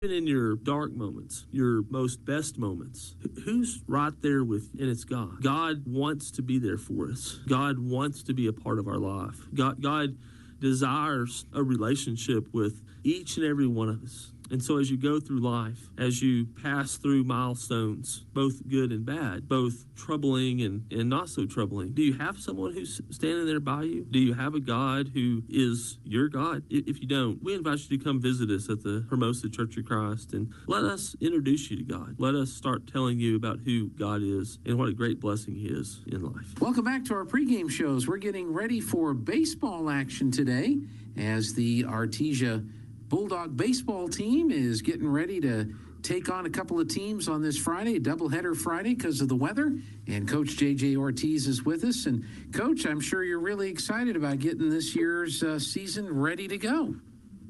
Even in your dark moments, your most best moments, who's right there with you? And it's God. God wants to be there for us. God wants to be a part of our life. God desires a relationship with each and every one of us. And so as you go through life, as you pass through milestones, both good and bad, both troubling and not so troubling, do you have someone who's standing there by you? Do you have a God who is your God? If you don't, we invite you to come visit us at the Hermosa Church of Christ and let us introduce you to God. Let us start telling you about who God is and what a great blessing He is in life. Welcome back to our pregame shows. We're getting ready for baseball action today as the Artesia Bulldog baseball team is getting ready to take on a couple of teams on this Friday, a doubleheader Friday because of the weather. And Coach J.J. Ortiz is with us. And, Coach, I'm sure you're really excited about getting this year's season ready to go.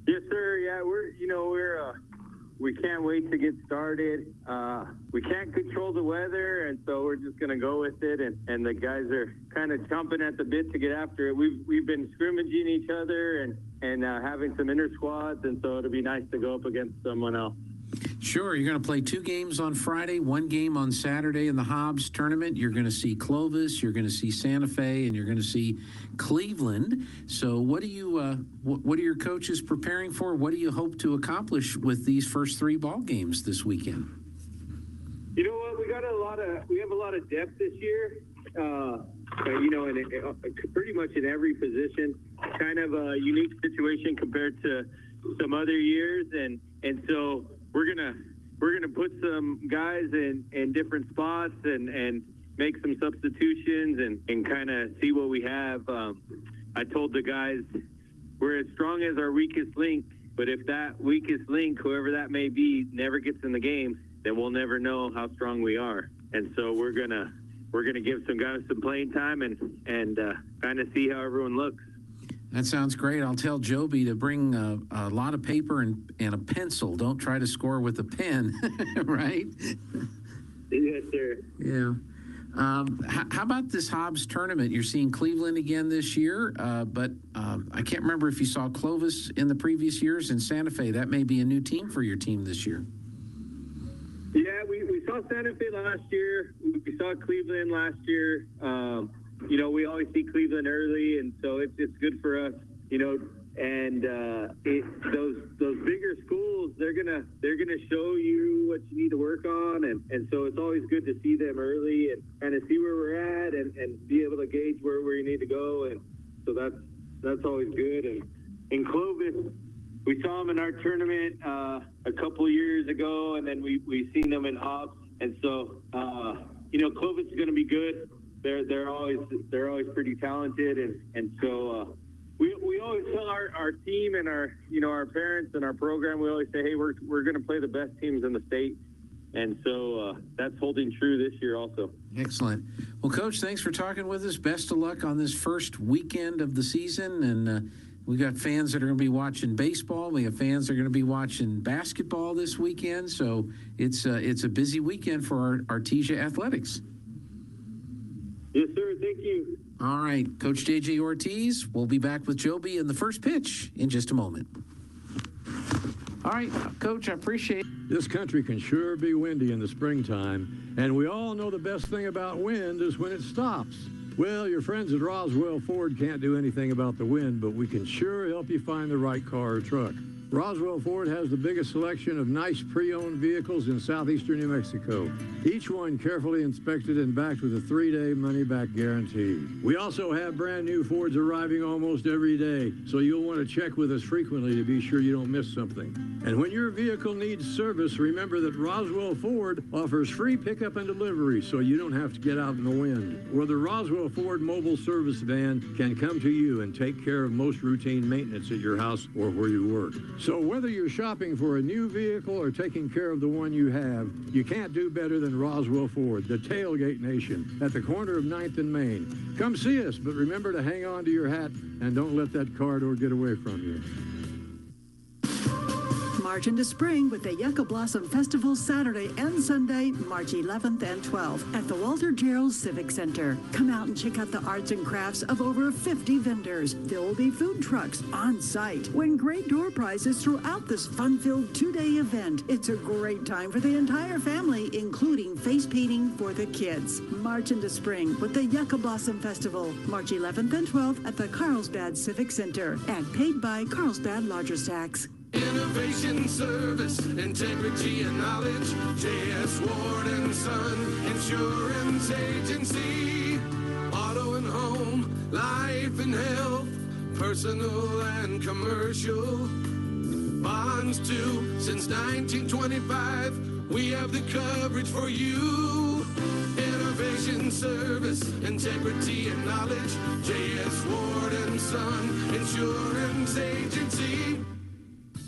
Yes, sir. Yeah, we can't wait to get started. We can't control the weather, and so we're just going to go with it. And the guys are kind of chomping at the bit to get after it. We've been scrimmaging each other and having some inter squads, and so it'll be nice to go up against someone else. Sure. You're going to play 2 games on Friday, 1 game on Saturday in the Hobbs tournament. You're going to see Clovis, you're going to see Santa Fe, and you're going to see Cleveland. So what are your coaches preparing for? What do you hope to accomplish with these first 3 ball games this weekend? You know what? We have a lot of depth this year. Pretty much in every position, kind of a unique situation compared to some other years, and so we're gonna put some guys in different spots and make some substitutions and kind of see what we have. I told the guys we're as strong as our weakest link, but if that weakest link, whoever that may be, never gets in the game, then we'll never know how strong we are. And so we're gonna give some guys some playing time and kind of see how everyone looks. That sounds great. I'll tell Joby to bring a lot of paper and a pencil. Don't try to score with a pen, right? Yes, sir. Yeah. How about this Hobbs tournament? You're seeing Cleveland again this year, but I can't remember if you saw Clovis in the previous years in Santa Fe. That may be a new team for your team this year. Yeah, we saw Santa Fe last year. We saw Cleveland last year. We always see Cleveland early, and so it's good for us. And those bigger schools, they're gonna show you what you need to work on, and so it's always good to see them early and kind of see where we're at and be able to gauge where we need to go, and so that's always good. And in Clovis, we saw them in our tournament a couple of years ago, and then we seen them in Hobbs, and so Clovis is going to be good. They're always pretty talented, and so we always tell our team and our parents and our program, we always say, hey, we're going to play the best teams in the state, and so that's holding true this year also. Excellent. Well, Coach, thanks for talking with us. Best of luck on this first weekend of the season, and we got fans that are going to be watching baseball. We have fans that are going to be watching basketball this weekend, so it's a busy weekend for our Artesia athletics. Yes, sir. Thank you. All right, Coach J.J. Ortiz. We'll be back with Joby in the first pitch in just a moment. All right, Coach, I appreciate it. This country can sure be windy in the springtime, and we all know the best thing about wind is when it stops. Well, your friends at Roswell Ford can't do anything about the wind, but we can sure help you find the right car or truck. Roswell Ford has the biggest selection of nice pre-owned vehicles in southeastern New Mexico. Each one carefully inspected and backed with a 3-day money-back guarantee. We also have brand new Fords arriving almost every day, so you'll want to check with us frequently to be sure you don't miss something. And when your vehicle needs service, remember that Roswell Ford offers free pickup and delivery, so you don't have to get out in the wind. Or the Roswell Ford mobile service van can come to you and take care of most routine maintenance at your house or where you work. So whether you're shopping for a new vehicle or taking care of the one you have, you can't do better than Roswell Ford, the tailgate nation, at the corner of 9th and Main. Come see us, but remember to hang on to your hat and don't let that car door get away from you. March into spring with the Yucca Blossom Festival Saturday and Sunday, March 11th and 12th at the Walter Gerald Civic Center. Come out and check out the arts and crafts of over 50 vendors. There will be food trucks on site. Win great door prizes throughout this fun-filled 2-day event. It's a great time for the entire family, including face painting for the kids. March into spring with the Yucca Blossom Festival, March 11th and 12th at the Carlsbad Civic Center and paid by Carlsbad Lodgers Tax. Innovation, service, integrity, and knowledge. J.S. Ward and Son Insurance Agency. Auto and home, life and health, personal and commercial. Bonds too, since 1925. We have the coverage for you. Innovation, service, integrity, and knowledge. J.S. Ward and Son Insurance Agency.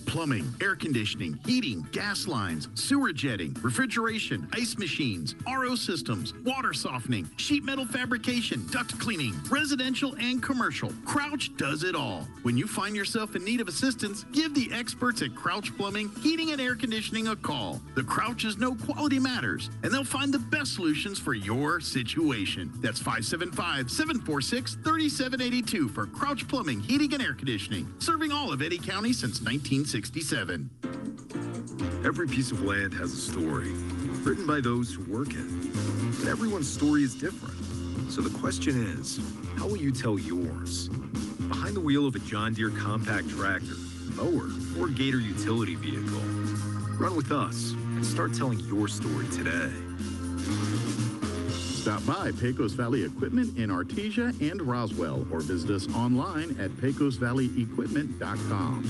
Plumbing, air conditioning, heating, gas lines, sewer jetting, refrigeration, ice machines, RO systems, water softening, sheet metal fabrication, duct cleaning, residential and commercial. Crouch does it all. When you find yourself in need of assistance, give the experts at Crouch Plumbing, Heating and Air Conditioning a call. The Crouches know quality matters, and they'll find the best solutions for your situation. That's 575-746-3782 for Crouch Plumbing, Heating and Air Conditioning, serving all of Eddy County since 1967. Every piece of land has a story, written by those who work it. But everyone's story is different. So the question is, how will you tell yours? Behind the wheel of a John Deere compact tractor, mower, or Gator utility vehicle. Run with us and start telling your story today. Stop by Pecos Valley Equipment in Artesia and Roswell, or visit us online at pecosvalleyequipment.com.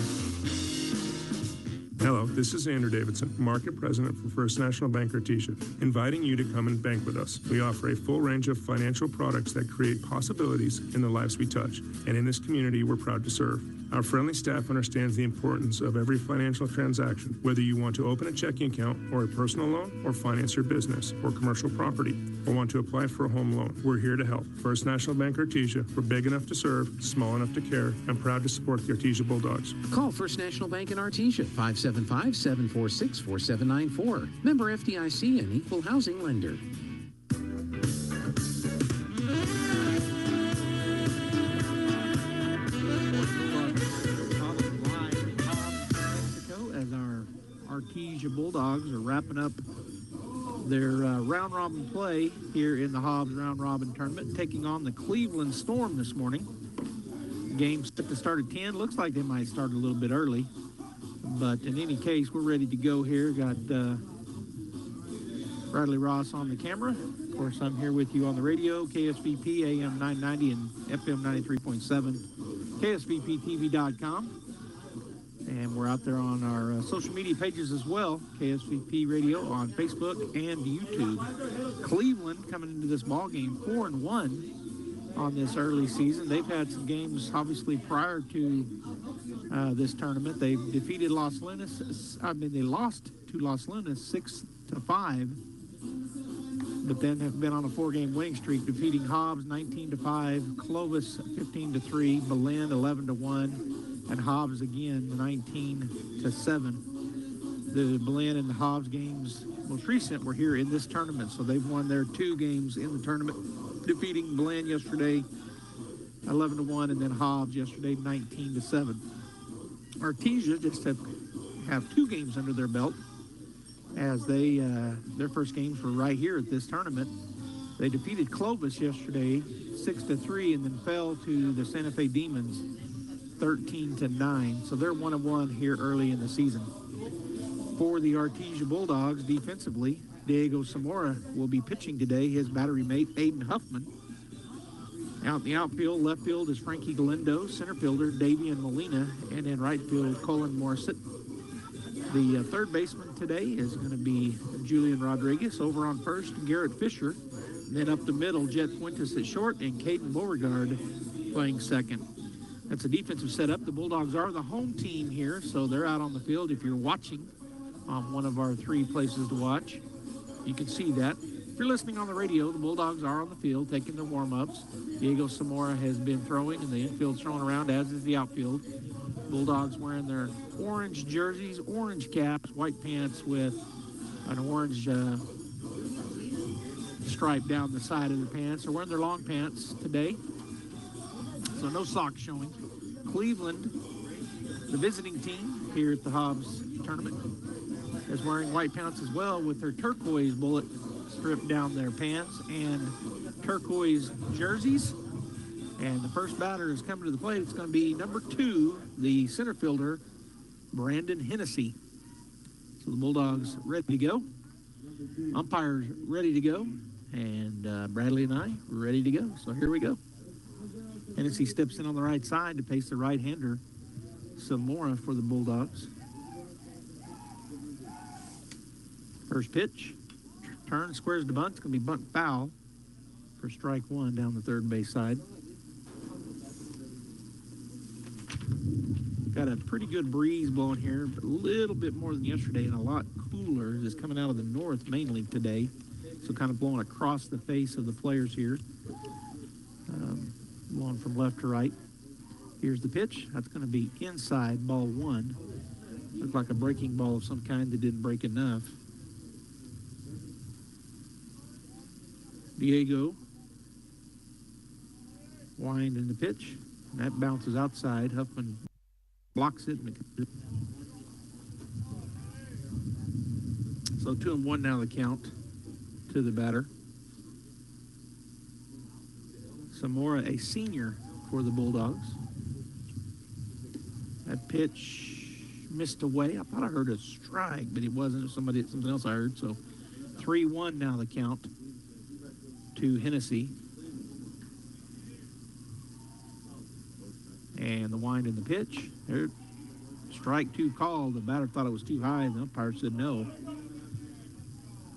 Hello, this is Andrew Davidson, Market President for First National Bank Artesia, inviting you to come and bank with us. We offer a full range of financial products that create possibilities in the lives we touch, and in this community, we're proud to serve. Our friendly staff understands the importance of every financial transaction, whether you want to open a checking account or a personal loan, or finance your business or commercial property, or want to apply for a home loan. We're here to help. First National Bank Artesia, we're big enough to serve, small enough to care, and proud to support the Artesia Bulldogs. Call First National Bank in Artesia, 575-746-4794. Member FDIC and equal housing lender. Artesia Bulldogs are wrapping up their round robin play here in the Hobbs round robin tournament, taking on the Cleveland Storm this morning. Game's set to start at 10. Looks like they might start a little bit early, but in any case, we're ready to go here. Got Bradley Ross on the camera. Of course, I'm here with you on the radio, KSVP AM 990 and FM 93.7, KSVPTV.com. And we're out there on our social media pages as well, KSVP Radio on Facebook and YouTube. Cleveland coming into this ball game 4-1 on this early season. They've had some games, obviously, prior to this tournament. They defeated Los Lunas. They lost to Los Lunas 6-5, but then have been on a 4-game winning streak, defeating Hobbs 19-5, Clovis 15-3, Belen 11-1. And Hobbs again, 19-7. The Belen and the Hobbs games, most recent, were here in this tournament. So they've won their 2 games in the tournament, defeating Belen yesterday, 11-1, and then Hobbs yesterday, 19-7. Artesia just have 2 games under their belt, as they their first games were right here at this tournament. They defeated Clovis yesterday, 6-3, and then fell to the Santa Fe Demons, 13-9, so they're 1-1 here early in the season. For the Artesia Bulldogs, defensively, Diego Zamora will be pitching today. His battery mate, Aiden Huffman. Out in the outfield, left field is Frankie Galindo, center fielder Davian Molina, and in right field, Colin Morissette. The third baseman today is going to be Julian Rodriguez. Over on first, Garrett Fisher. And then up the middle, Jet Fuentes at short, and Caden Beauregard playing second. That's a defensive setup. The Bulldogs are the home team here, so they're out on the field. If you're watching on one of our 3 places to watch, you can see that. If you're listening on the radio, the Bulldogs are on the field taking their warm-ups. Diego Zamora has been throwing, and the infield's throwing around, as is the outfield. Bulldogs wearing their orange jerseys, orange caps, white pants with an orange stripe down the side of the pants. They're wearing their long pants today, so no socks showing. Cleveland, the visiting team here at the Hobbs tournament, is wearing white pants as well with their turquoise bullet strip down their pants and turquoise jerseys. And the first batter is coming to the plate. It's going to be number 2, the center fielder, Brandon Hennessy. So the Bulldogs ready to go. Umpires ready to go. And Bradley and I ready to go. So here we go. Hennessy steps in on the right side to face the right-hander, Samora, for the Bulldogs. First pitch. Turn, squares the bunt. It's going to be bunt foul for strike 1 down the third base side. Got a pretty good breeze blowing here, but a little bit more than yesterday and a lot cooler. It's coming out of the north mainly today, so kind of blowing across the face of the players here, blowing from left to right. Here's the pitch. That's going to be inside, ball 1. Looked like a breaking ball of some kind that didn't break enough. Diego wind in the pitch. And that bounces outside. Huffman blocks it. So 2-1 now the count to the batter. Samora, a senior for the Bulldogs. That pitch missed away. I thought I heard a strike, but it wasn't. Something else I heard. So 3-1 now the count to Hennessy. And the wind in the pitch. There, strike 2 called. The batter thought it was too high, and the umpire said no.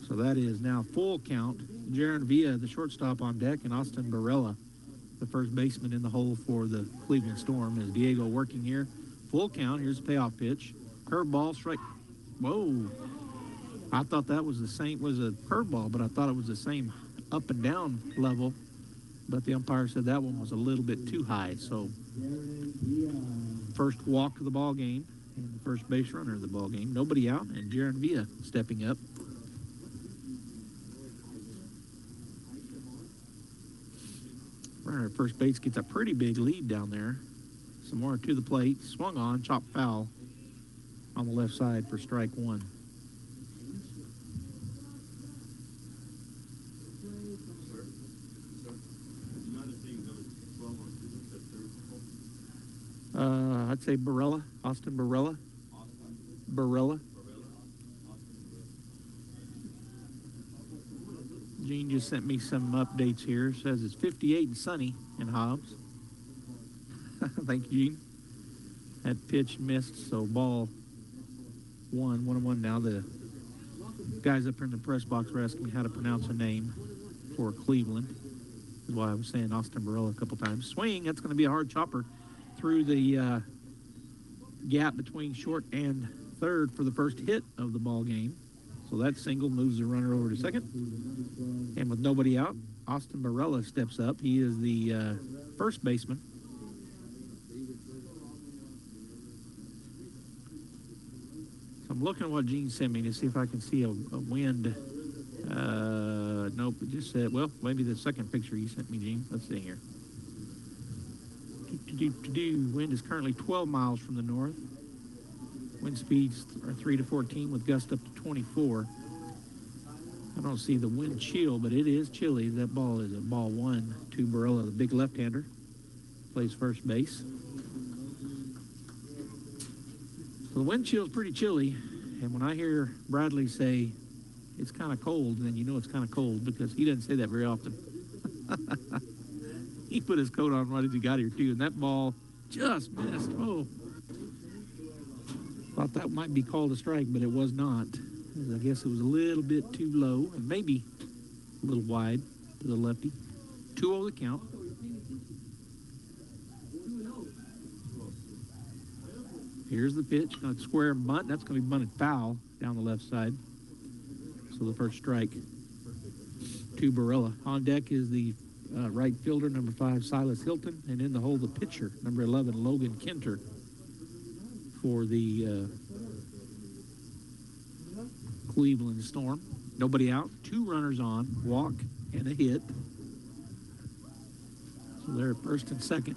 So that is now full count. Jaron Villa, the shortstop, on deck, and Austin Barella, the first baseman in the hole for the Cleveland Storm. As Diego working here. Full count. Here's the payoff pitch. Curveball, strike. Whoa. I thought that was a curveball, but I thought it was the same up and down level. But the umpire said that one was a little bit too high. So first walk of the ball game and the first base runner of the ball game. Nobody out, and Jaron Villa stepping up. Runner at first base gets a pretty big lead down there. Some more to the plate. Swung on, chopped foul on the left side for strike 1. I'd say Barella, Austin Barella. Barella. Gene just sent me some updates here. It says it's 58 and sunny in Hobbs. Thank you, Gene. That pitch missed, so ball 1-1 now. The guys up here in the press box were asking me how to pronounce a name for Cleveland. That's why I was saying Austin Barella a couple times. Swing, that's going to be a hard chopper through the gap between short and third for the first hit of the ball game. So that single moves the runner over to second. And with nobody out, Austin Barella steps up. He is the first baseman. So I'm looking at what Gene sent me to see if I can see a wind. Nope, it just said, well, maybe the second picture you sent me, Gene. Let's see here. Wind is currently 12 miles from the north. Wind speeds are 3 to 14 with gusts up to 24. I don't see the wind chill, but it is chilly. That ball is a ball 1 to Barella, the big left-hander. Plays first base. So the wind chill is pretty chilly. And when I hear Bradley say it's kind of cold, then you know it's kind of cold because he doesn't say that very often. He put his coat on right as he got here, too, and that ball just missed. Oh. Thought that might be called a strike, but it was not. I guess it was a little bit too low and maybe a little wide to the lefty. 2-0 the count. Here's the pitch. Going to square and bunt. That's going to be bunted foul down the left side. So the first strike to Barella. On deck is the right fielder, number 5, Silas Hilton, and in the hole, the pitcher, number 11, Logan Kenter. for the Cleveland Storm. Nobody out, 2 runners on, walk and a hit. So they're at first and second.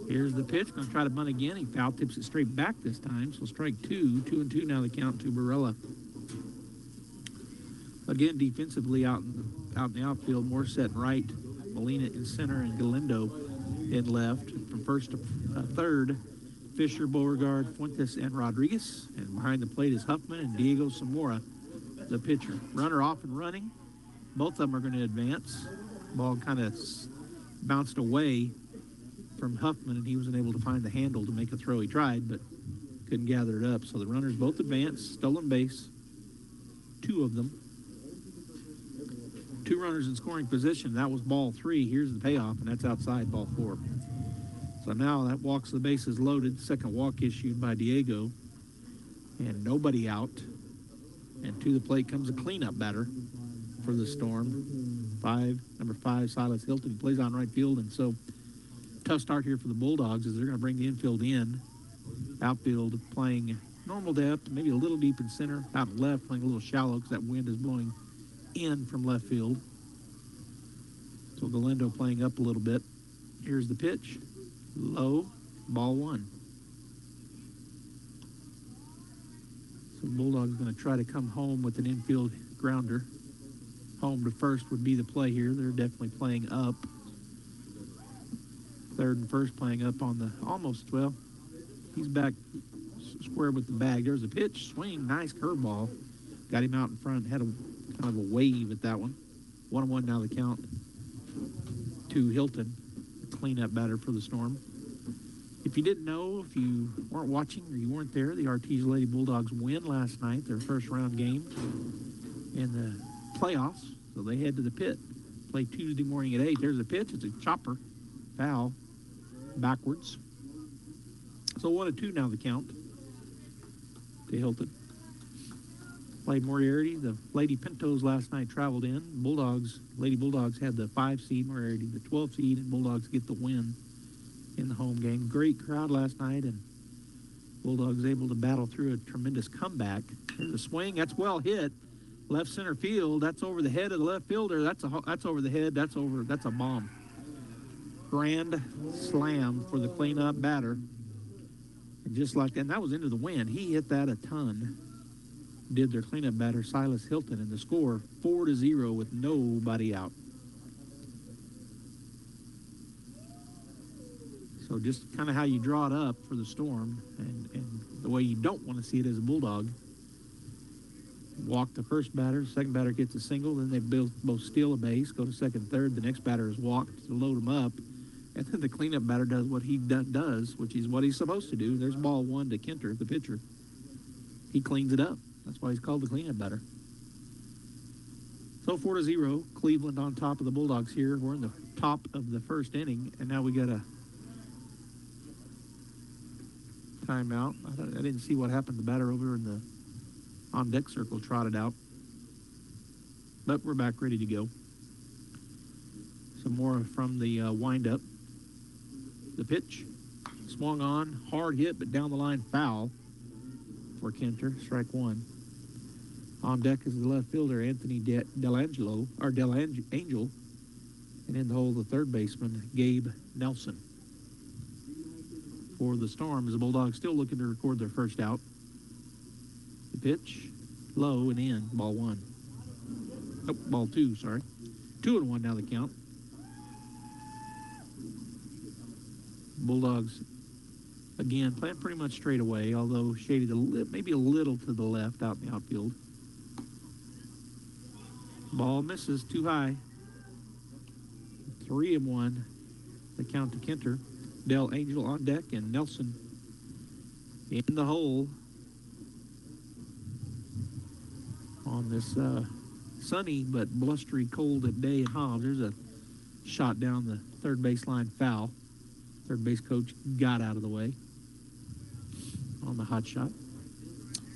Here's the pitch, going to try to bunt again. He foul tips it straight back this time, so strike 2. 2-2 now the count to Barella. Again, defensively out in the outfield, Morset in right, Molina in center, and Galindo in left. From first to third, Fisher, Beauregard, Fuentes, and Rodriguez. And behind the plate is Huffman and Diego Zamora, the pitcher. Runner off and running. Both of them are going to advance. Ball kind of bounced away from Huffman, and he wasn't able to find the handle to make a throw. He tried, but couldn't gather it up. So the runners both advance, stolen base, 2 of them. 2 runners in scoring position. That was ball 3. Here's the payoff, and that's outside ball 4. So now that walks the bases loaded. Second walk issued by Diego, and nobody out. And to the plate comes a cleanup batter for the Storm. Number 5, Silas Hilton, plays on right field, and so tough start here for the Bulldogs as they're going to bring the infield in. Outfield playing normal depth, maybe a little deep in center. Out left playing a little shallow because that wind is blowing in from left field. So Galindo playing up a little bit. Here's the pitch. Low, ball 1. So the Bulldogs going to try to come home with an infield grounder. Home to first would be the play here. They're definitely playing up. Third and first playing up on the almost, well, he's back square with the bag. There's a pitch, swing, nice curveball. Got him out in front, had a kind of a wave at that one. 1-1 now the count to Hilton, the cleanup batter for the Storm. If you didn't know, if you weren't watching or you weren't there, the Artesia Lady Bulldogs win last night, their first round game in the playoffs. So they head to the pit. Play Tuesday morning at 8. There's a pitch. It's a chopper. Foul. Backwards. So 1-2 now the count to Hilton. Played Moriarty. The Lady Pintos last night traveled in. Lady Bulldogs had the 5 seed, Moriarty the 12 seed, and Bulldogs get the win in the home game. Great crowd last night, and Bulldogs able to battle through a tremendous comeback. There's a swing. That's well hit. Left center field. That's over the head of the left fielder. That's over the head. That's a bomb. Grand slam for the cleanup batter. And just like that, and that was into the wind. He hit that a ton. Did their cleanup batter, Silas Hilton, and the score 4-0 with nobody out. So just kind of how you draw it up for the Storm, and the way you don't want to see it as a Bulldog. Walk the first batter, second batter gets a single, then they both steal a base, go to second, third. The next batter is walked to load them up, and then the cleanup batter does what he does, which is what he's supposed to do. There's ball 1 to Kinter, the pitcher. He cleans it up. That's why he's called the cleanup batter. So 4-0, Cleveland on top of the Bulldogs here. We're in the top of the first inning, and now we got a timeout. I didn't see what happened. The batter over in the on-deck circle trotted out. But we're back ready to go. Some more from the wind-up. The pitch. Swung on. Hard hit, but down the line foul for Kinter. Strike 1. On deck is the left fielder, Anthony Delangelo. And in the hole, the third baseman, Gabe Nelson. For the Storm, as the Bulldogs still looking to record their first out. The pitch, low and in, ball 1. Nope, ball 2, sorry. 2-1 now the count. Bulldogs, again, playing pretty much straight away, although shaded maybe a little to the left out in the outfield. Ball misses too high. 3-1, the count to Kinter. Del Angel on deck, and Nelson in the hole on this sunny but blustery cold day in Hobbs. There's a shot down the third baseline foul. Third base coach got out of the way on the hot shot.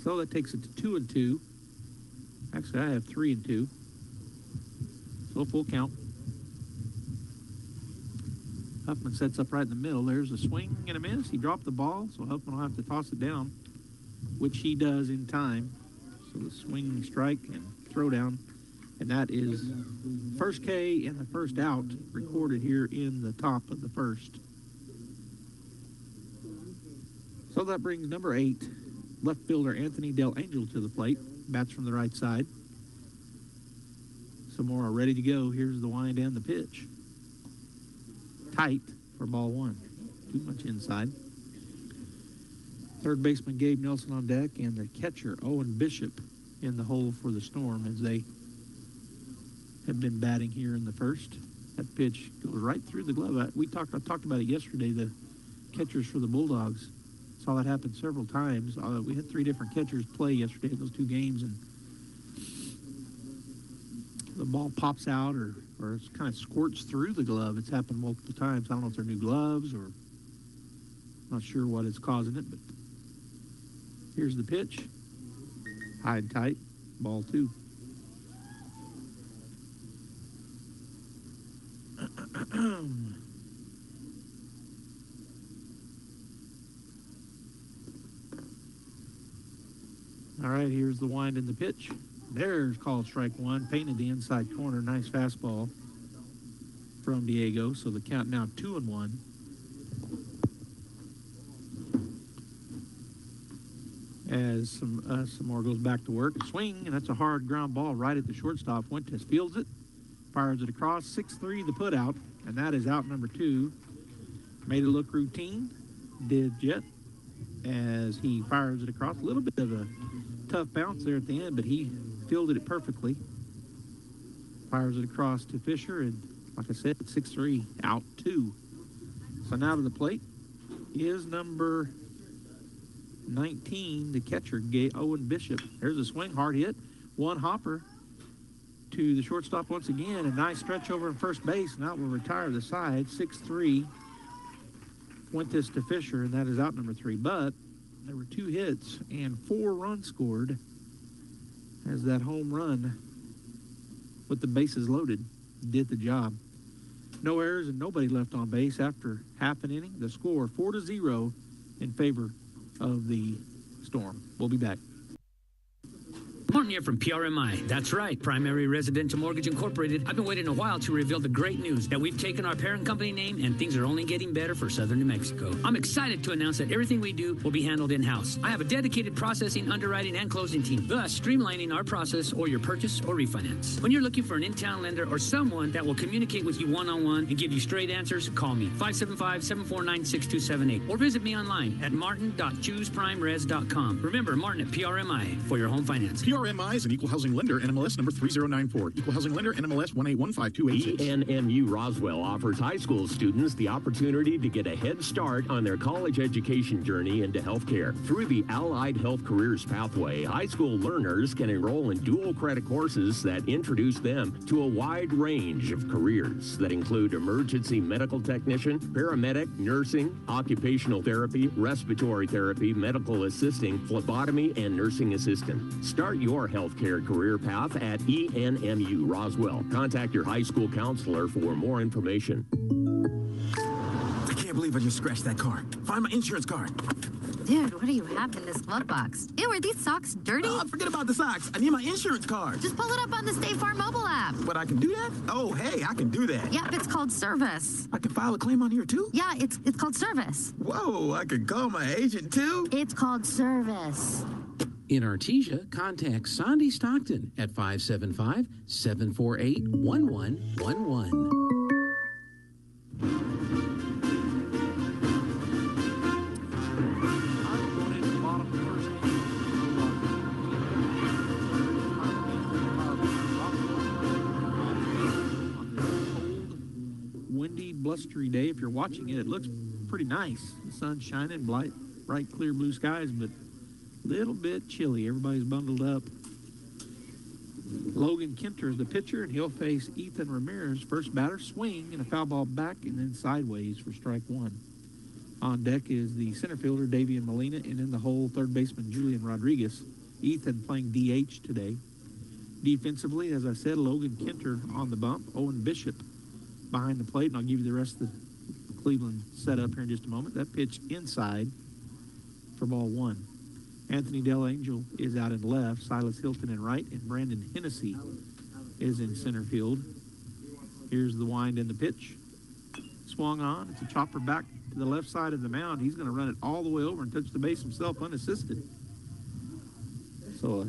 So that takes it to 2-2. Actually, I have 3-2. So full count. Huffman sets up right in the middle. There's a swing and a miss. He dropped the ball, so Huffman will have to toss it down, which he does in time. So the swing, strike, and throw down. And that is first K and the first out recorded here in the top of the first. So that brings number 8, left fielder Anthony Del Angel to the plate. Bats from the right side. Samora ready to go. Here's the wind and the pitch. Tight for ball 1. Too much inside. Third baseman Gabe Nelson on deck, and the catcher Owen Bishop in the hole for the Storm as they have been batting here in the first. That pitch goes right through the glove. I talked about it yesterday. The catchers for the Bulldogs saw that happen several times. We had 3 different catchers play yesterday in those 2 games, and the ball pops out or it kind of squirts through the glove. It's happened multiple times. I don't know if they're new gloves or not sure what is causing it, but here's the pitch. High and tight, ball 2. All right, here's the wind and the pitch. There's called strike 1, painted the inside corner. Nice fastball from Diego. So the count now 2-1. As some more goes back to work. Swing, and that's a hard ground ball right at the shortstop. Fuentes fields it, fires it across. 6-3 the put out, and that is out number 2. Made it look routine. Did Jet as he fires it across. A little bit of a tough bounce there at the end, but he fielded it perfectly. Fires it across to Fisher, and like I said, 6-3, out 2. So now to the plate is number 19, the catcher, Owen Bishop. There's a swing, hard hit. One hopper to the shortstop once again. A nice stretch over in first base, and that will retire the side. 6-3. Fuentes to Fisher, and that is out number 3. But there were 2 hits and 4 runs scored as that home run with the bases loaded did the job. No errors and nobody left on base after half an inning. The score 4-0 in favor of the Storm. We'll be back. Martin here from PRMI. That's right, Primary Residential Mortgage Incorporated. I've been waiting a while to reveal the great news that we've taken our parent company name and things are only getting better for Southern New Mexico. I'm excited to announce that everything we do will be handled in-house. I have a dedicated processing, underwriting, and closing team, thus streamlining our process or your purchase or refinance. When you're looking for an in-town lender or someone that will communicate with you one-on-one and give you straight answers, call me, 575-749-6278, or visit me online at martin.chooseprimres.com. Remember, Martin at PRMI for your home finance. PRMI is an equal housing lender, NMLS number 3094. Equal housing lender, NMLS 1815286. ENMU Roswell offers high school students the opportunity to get a head start on their college education journey into healthcare. Through the Allied Health Careers Pathway, high school learners can enroll in dual credit courses that introduce them to a wide range of careers that include emergency medical technician, paramedic, nursing, occupational therapy, respiratory therapy, medical assisting, phlebotomy, and nursing assistant. Start your healthcare career path at ENMU Roswell. Contact your high school counselor for more information. I can't believe I just scratched that car. Find my insurance card. Dude, what do you have in this glove box? Ew, are these socks dirty? Forget about the socks. I need my insurance card. Just pull it up on the State Farm mobile app. But I can do that? Oh, hey, I can do that. Yep, it's called service. I can file a claim on here, too? Yeah, it's called service. Whoa, I can call my agent, too? It's called service. In Artesia, contact Sandy Stockton at 575-748-1111. Windy, blustery day. If you're watching it, it looks pretty nice. The sun's shining, bright, clear blue skies, but a little bit chilly. Everybody's bundled up. Logan Kenter is the pitcher, and he'll face Ethan Ramirez. First batter, swing, and a foul ball back, and then sideways for strike 1. On deck is the center fielder, Davian Molina, and in the hole, third baseman, Julian Rodriguez. Ethan playing DH today. Defensively, as I said, Logan Kenter on the bump. Owen Bishop behind the plate, and I'll give you the rest of the Cleveland set up here in just a moment. That pitch inside for ball 1. Anthony Del Angel is out in left, Silas Hilton in right, and Brandon Hennessy is in center field. Here's the wind and the pitch. Swung on. It's a chopper back to the left side of the mound. He's going to run it all the way over and touch the base himself unassisted. So a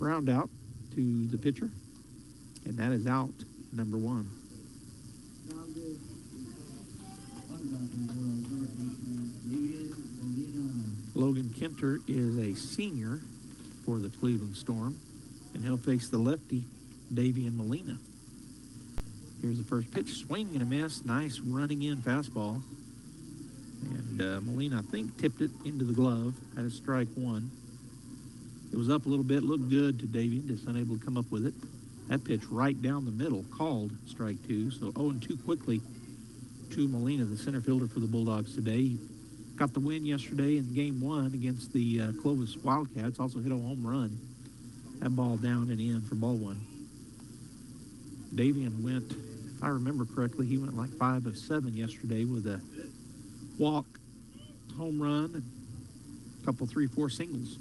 round out to the pitcher, and that is out number 1. Logan Kenter is a senior for the Cleveland Storm, and he'll face the lefty, Davian Molina. Here's the first pitch, swing and a miss. Nice running in fastball. And Molina, I think, tipped it into the glove. Had a strike 1. It was up a little bit, looked good to Davian, just unable to come up with it. That pitch right down the middle, called strike 2. So 0-2 quickly to Molina, the center fielder for the Bulldogs today. He got the win yesterday in game 1 against the Clovis Wildcats. Also hit a home run. That ball down and in for ball 1. Davian went, if I remember correctly, he went like 5 of 7 yesterday with a walk, home run, and a couple 3-4 singles.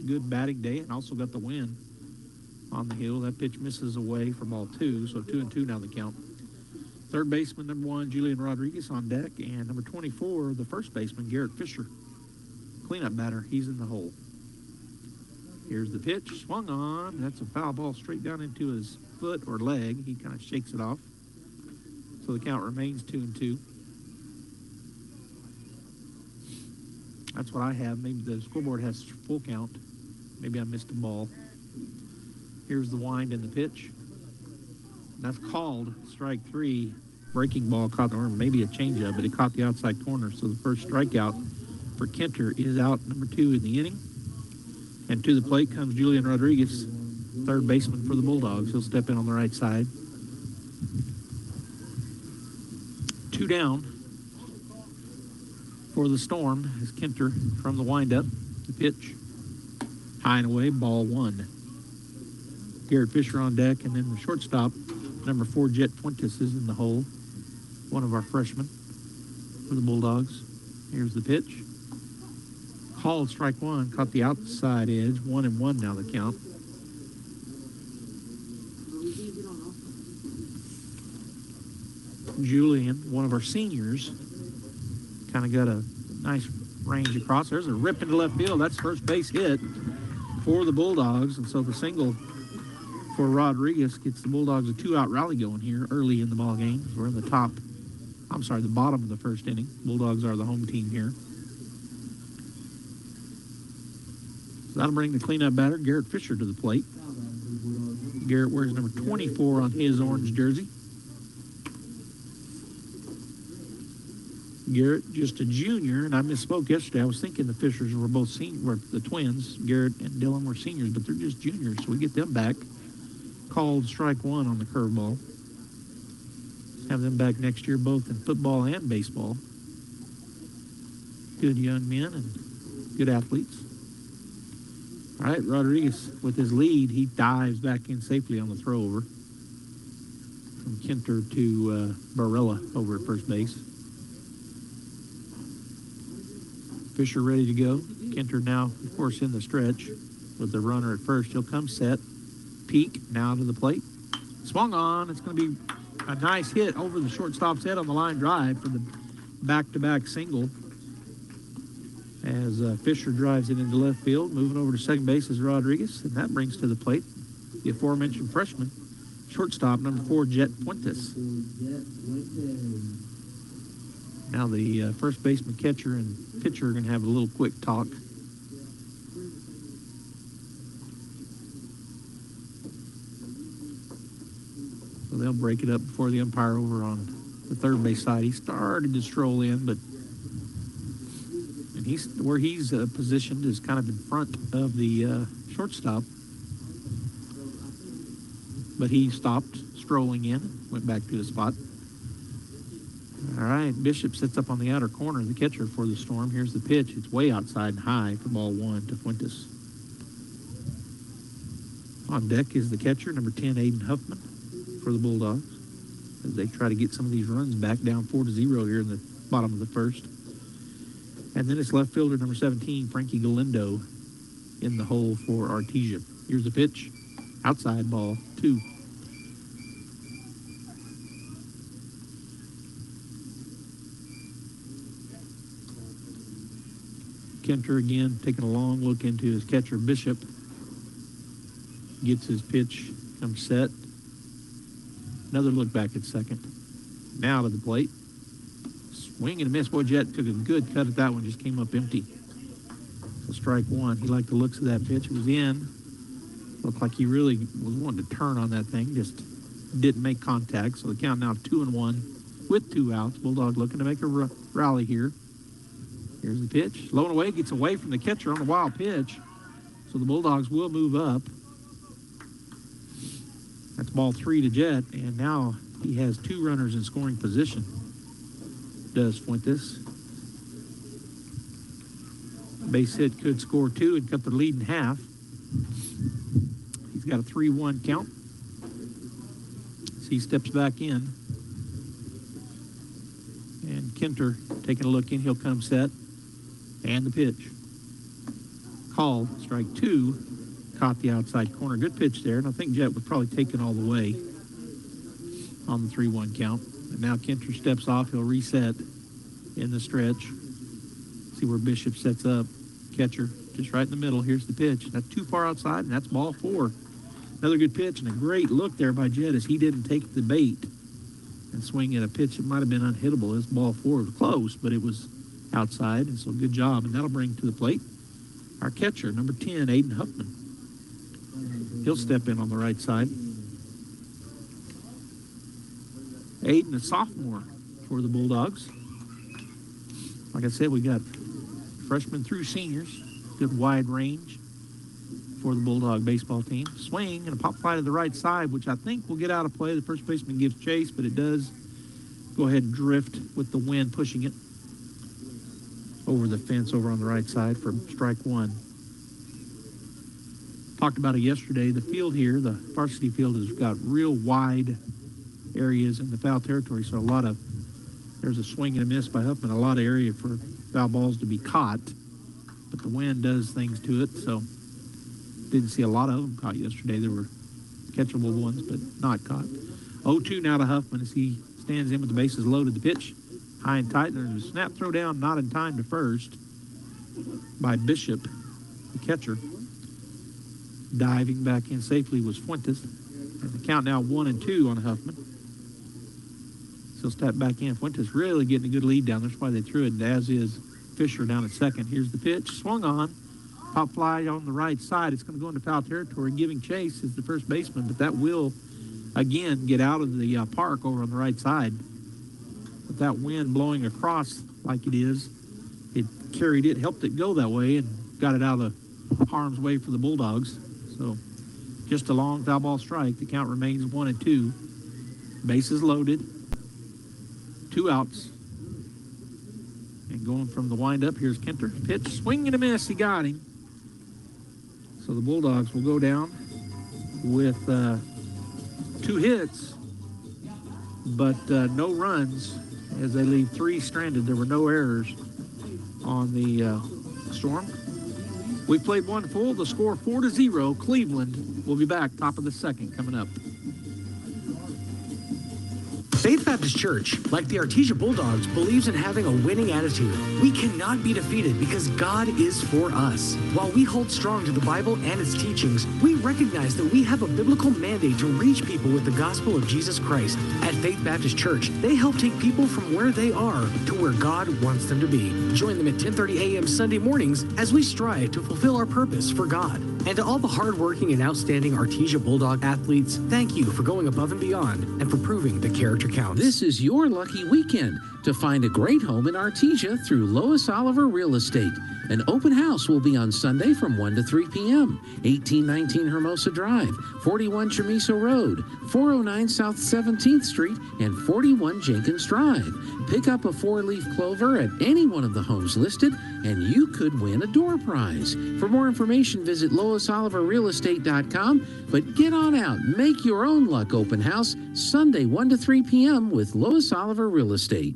Good batting day, and also got the win on the hill. That pitch misses away for ball 2, so 2-2 now the count. Third baseman, number 1, Julian Rodriguez on deck, and number 24, the first baseman, Garrett Fisher. Cleanup batter, he's in the hole. Here's the pitch, swung on. That's a foul ball straight down into his foot or leg. He kind of shakes it off. So the count remains 2-2. That's what I have. Maybe the scoreboard has full count. Maybe I missed a ball. Here's the wind and the pitch. That's called strike 3. Breaking ball caught the arm, maybe a changeup, but it caught the outside corner. So the first strikeout for Kenter is out, number 2 in the inning. And to the plate comes Julian Rodriguez, third baseman for the Bulldogs. He'll step in on the right side. 2 down for the Storm as Kenter from the windup. The pitch, high and away, ball 1. Garrett Fisher on deck, and then the shortstop, number 4, Jet Fuentes, is in the hole. One of our freshmen for the Bulldogs. Here's the pitch. Called strike 1, caught the outside edge. 1-1 now the count. Julian, one of our seniors, kind of got a nice range across. There's a rip into left field. That's first base hit for the Bulldogs. And so the single for Rodriguez gets the Bulldogs a 2-out rally going here early in the ball game. We're in the bottom of the first inning. Bulldogs are the home team here. So that'll bring the cleanup batter, Garrett Fisher, to the plate. Garrett wears number 24 on his orange jersey. Garrett, just a junior, and I misspoke yesterday. I was thinking the Fishers were both were the twins. Garrett and Dylan were seniors, but they're just juniors, so we get them back. Called strike 1 on the curveball. Have them back next year, both in football and baseball. Good young men and good athletes. All right, Rodriguez with his lead, he dives back in safely on the throw over from Kenter to Barella over at first base. Fisher ready to go. Kenter now, of course, in the stretch with the runner at first. He'll come set. Peak now to the plate. Swung on. It's going to be a nice hit over the shortstop's head on the line drive for the back-to-back single. As Fisher drives it into left field. Moving over to second base is Rodriguez. And that brings to the plate the aforementioned freshman, shortstop, number 4, Jet Fuentes. Now the first baseman, catcher, and pitcher are going to have a little quick talk. So they'll break it up before the umpire over on the third base side. He started to stroll in, but he's positioned is kind of in front of the shortstop. But he stopped strolling in, went back to his spot. All right, Bishop sits up on the outer corner, the catcher for the Storm. Here's the pitch. It's way outside and high for ball 1 to Fuentes. On deck is the catcher, number 10, Aiden Huffman, for the Bulldogs, as they try to get some of these runs back, down 4-0 here in the bottom of the first. And then it's left fielder number 17, Frankie Galindo, in the hole for Artesia. Here's the pitch. Outside, ball 2. Kenter again taking a long look into his catcher, Bishop. Gets his pitch, comes set. Another look back at second. Now to the plate. Swing and a miss. Boy, Jet took a good cut at that one, just came up empty. So strike 1. He liked the looks of that pitch. It was in. Looked like he really was wanting to turn on that thing, just didn't make contact. So the count now 2-1 with 2 outs. Bulldog looking to make a rally here. Here's the pitch. Low and away, gets away from the catcher on the wild pitch. So the Bulldogs will move up. That's ball 3 to Jet, and now he has 2 runners in scoring position. Does Fuentes. Base hit could score 2 and cut the lead in half. He's got a 3-1 count. So he steps back in. And Kenter taking a look in. He'll come set. And the pitch. Called. Strike 2. Caught the outside corner. Good pitch there. And I think Jet was probably taken all the way on the 3-1 count. And now Kenter steps off. He'll reset in the stretch. See where Bishop sets up. Catcher just right in the middle. Here's the pitch. That's too far outside, and that's ball 4. Another good pitch and a great look there by Jet as he didn't take the bait and swing at a pitch that might have been unhittable. It's ball 4. It was close, but it was outside, and so good job. And that'll bring to the plate our catcher, number 10, Aiden Huffman. He'll step in on the right side. Aiden, a sophomore for the Bulldogs. Like I said, we got freshmen through seniors. Good wide range for the Bulldog baseball team. Swing and a pop fly to the right side, which I think will get out of play. The first baseman gives chase, but it does go ahead and drift with the wind pushing it over the fence over on the right side for strike 1. Talked about it yesterday. The field here, the varsity field, has got real wide areas in the foul territory, so there's a swing and a miss by Huffman, a lot of area for foul balls to be caught, but the wind does things to it, so didn't see a lot of them caught yesterday. There were catchable ones, but not caught. 0-2 now to Huffman as he stands in with the bases loaded. The pitch high and tight. There's a snap throw down, not in time to first by Bishop, the catcher. Diving back in safely was Fuentes. And the count now 1-2 on Huffman. So step back in. Fuentes really getting a good lead down. That's why they threw it, as is Fisher down at second. Here's the pitch. Swung on. Pop fly on the right side. It's going to go into foul territory. Giving chase is the first baseman, but that will, again, get out of the park over on the right side. With that wind blowing across like it is, it carried it, helped it go that way, and got it out of the harm's way for the Bulldogs. So just a long foul ball strike. The count remains 1-2. Bases loaded. 2 outs. And going from the windup, here's Kenter. Pitch, swing and a miss. He got him. So the Bulldogs will go down with 2 hits, but no runs as they leave 3 stranded. There were no errors on the Storm. We played 1 full. The score 4-0. Cleveland will be back top of the second coming up. Faith Baptist Church, like the Artesia Bulldogs, believes in having a winning attitude. We cannot be defeated because God is for us. While we hold strong to the Bible and its teachings, we recognize that we have a biblical mandate to reach people with the gospel of Jesus Christ. At Faith Baptist Church, they help take people from where they are to where God wants them to be. Join them at 10:30 a.m. Sunday mornings as we strive to fulfill our purpose for God. And to all the hardworking and outstanding Artesia Bulldog athletes, thank you for going above and beyond and for proving that character counts. This is your lucky weekend to find a great home in Artesia through Lois Oliver Real Estate. An open house will be on Sunday from 1 to 3 p.m. 1819 Hermosa Drive, 41 Chamiso Road, 409 South 17th Street, and 41 Jenkins Drive. Pick up a 4-leaf clover at any one of the homes listed, and you could win a door prize. For more information, visit LoisOliverRealEstate.com. But get on out, make your own luck open house Sunday 1 to 3 p.m. with Lois Oliver Real Estate.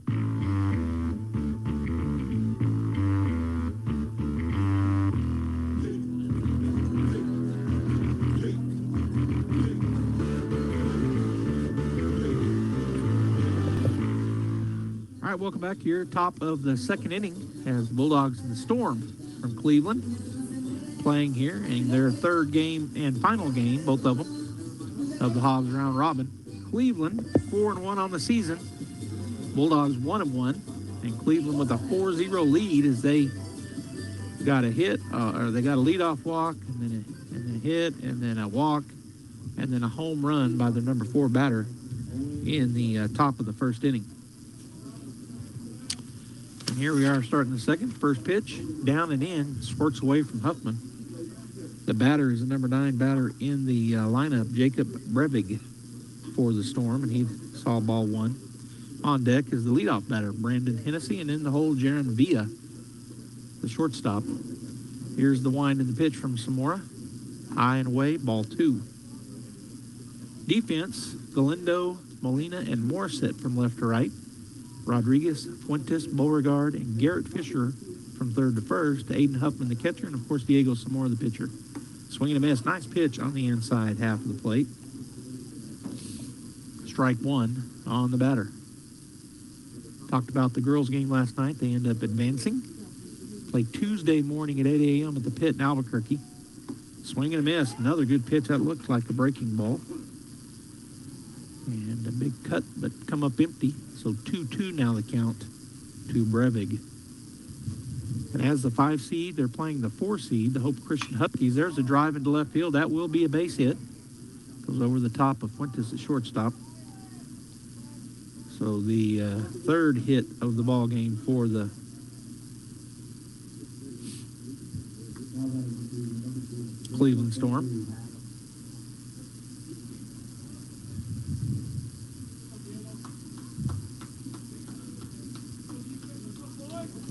All right, welcome back here. Top of the second inning as the Bulldogs and the Storm from Cleveland playing here in their third game and final game, both of them, of the Hobbs round robin. Cleveland 4-1 on the season. Bulldogs 1-1, and Cleveland with a 4-0 lead as they got a hit, or they got a leadoff walk, and then a hit, and then a walk, and then a home run by their number 4 batter in the top of the first inning. And here we are starting the second. First pitch, down and in, squirts away from Huffman. The batter is the number 9 batter in the lineup, Jacob Brevig, for the Storm, and he saw ball 1. On deck is the leadoff batter, Brandon Hennessy, and in the hole, Jaron Villa, the shortstop. Here's the wind and the pitch from Samora. High and away, ball 2. Defense, Galindo, Molina, and Morissette from left to right. Rodriguez, Fuentes, Beauregard, and Garrett Fisher from third to first. Aiden Huffman, the catcher, and, of course, Diego Samora, the pitcher. Swing and a miss. Nice pitch on the inside half of the plate. Strike 1 on the batter. Talked about the girls' game last night. They end up advancing. Play Tuesday morning at 8 a.m. at the pit in Albuquerque. Swing and a miss. Another good pitch. That looked like a breaking ball. And a big cut, but come up empty. So 2-2 now the count to Brevig. And as the 5 seed, they're playing the 4 seed, the Hope Christian Huskies. There's a drive into left field. That will be a base hit. Goes over the top of Fuentes at shortstop. So the third hit of the ball game for the Cleveland Storm.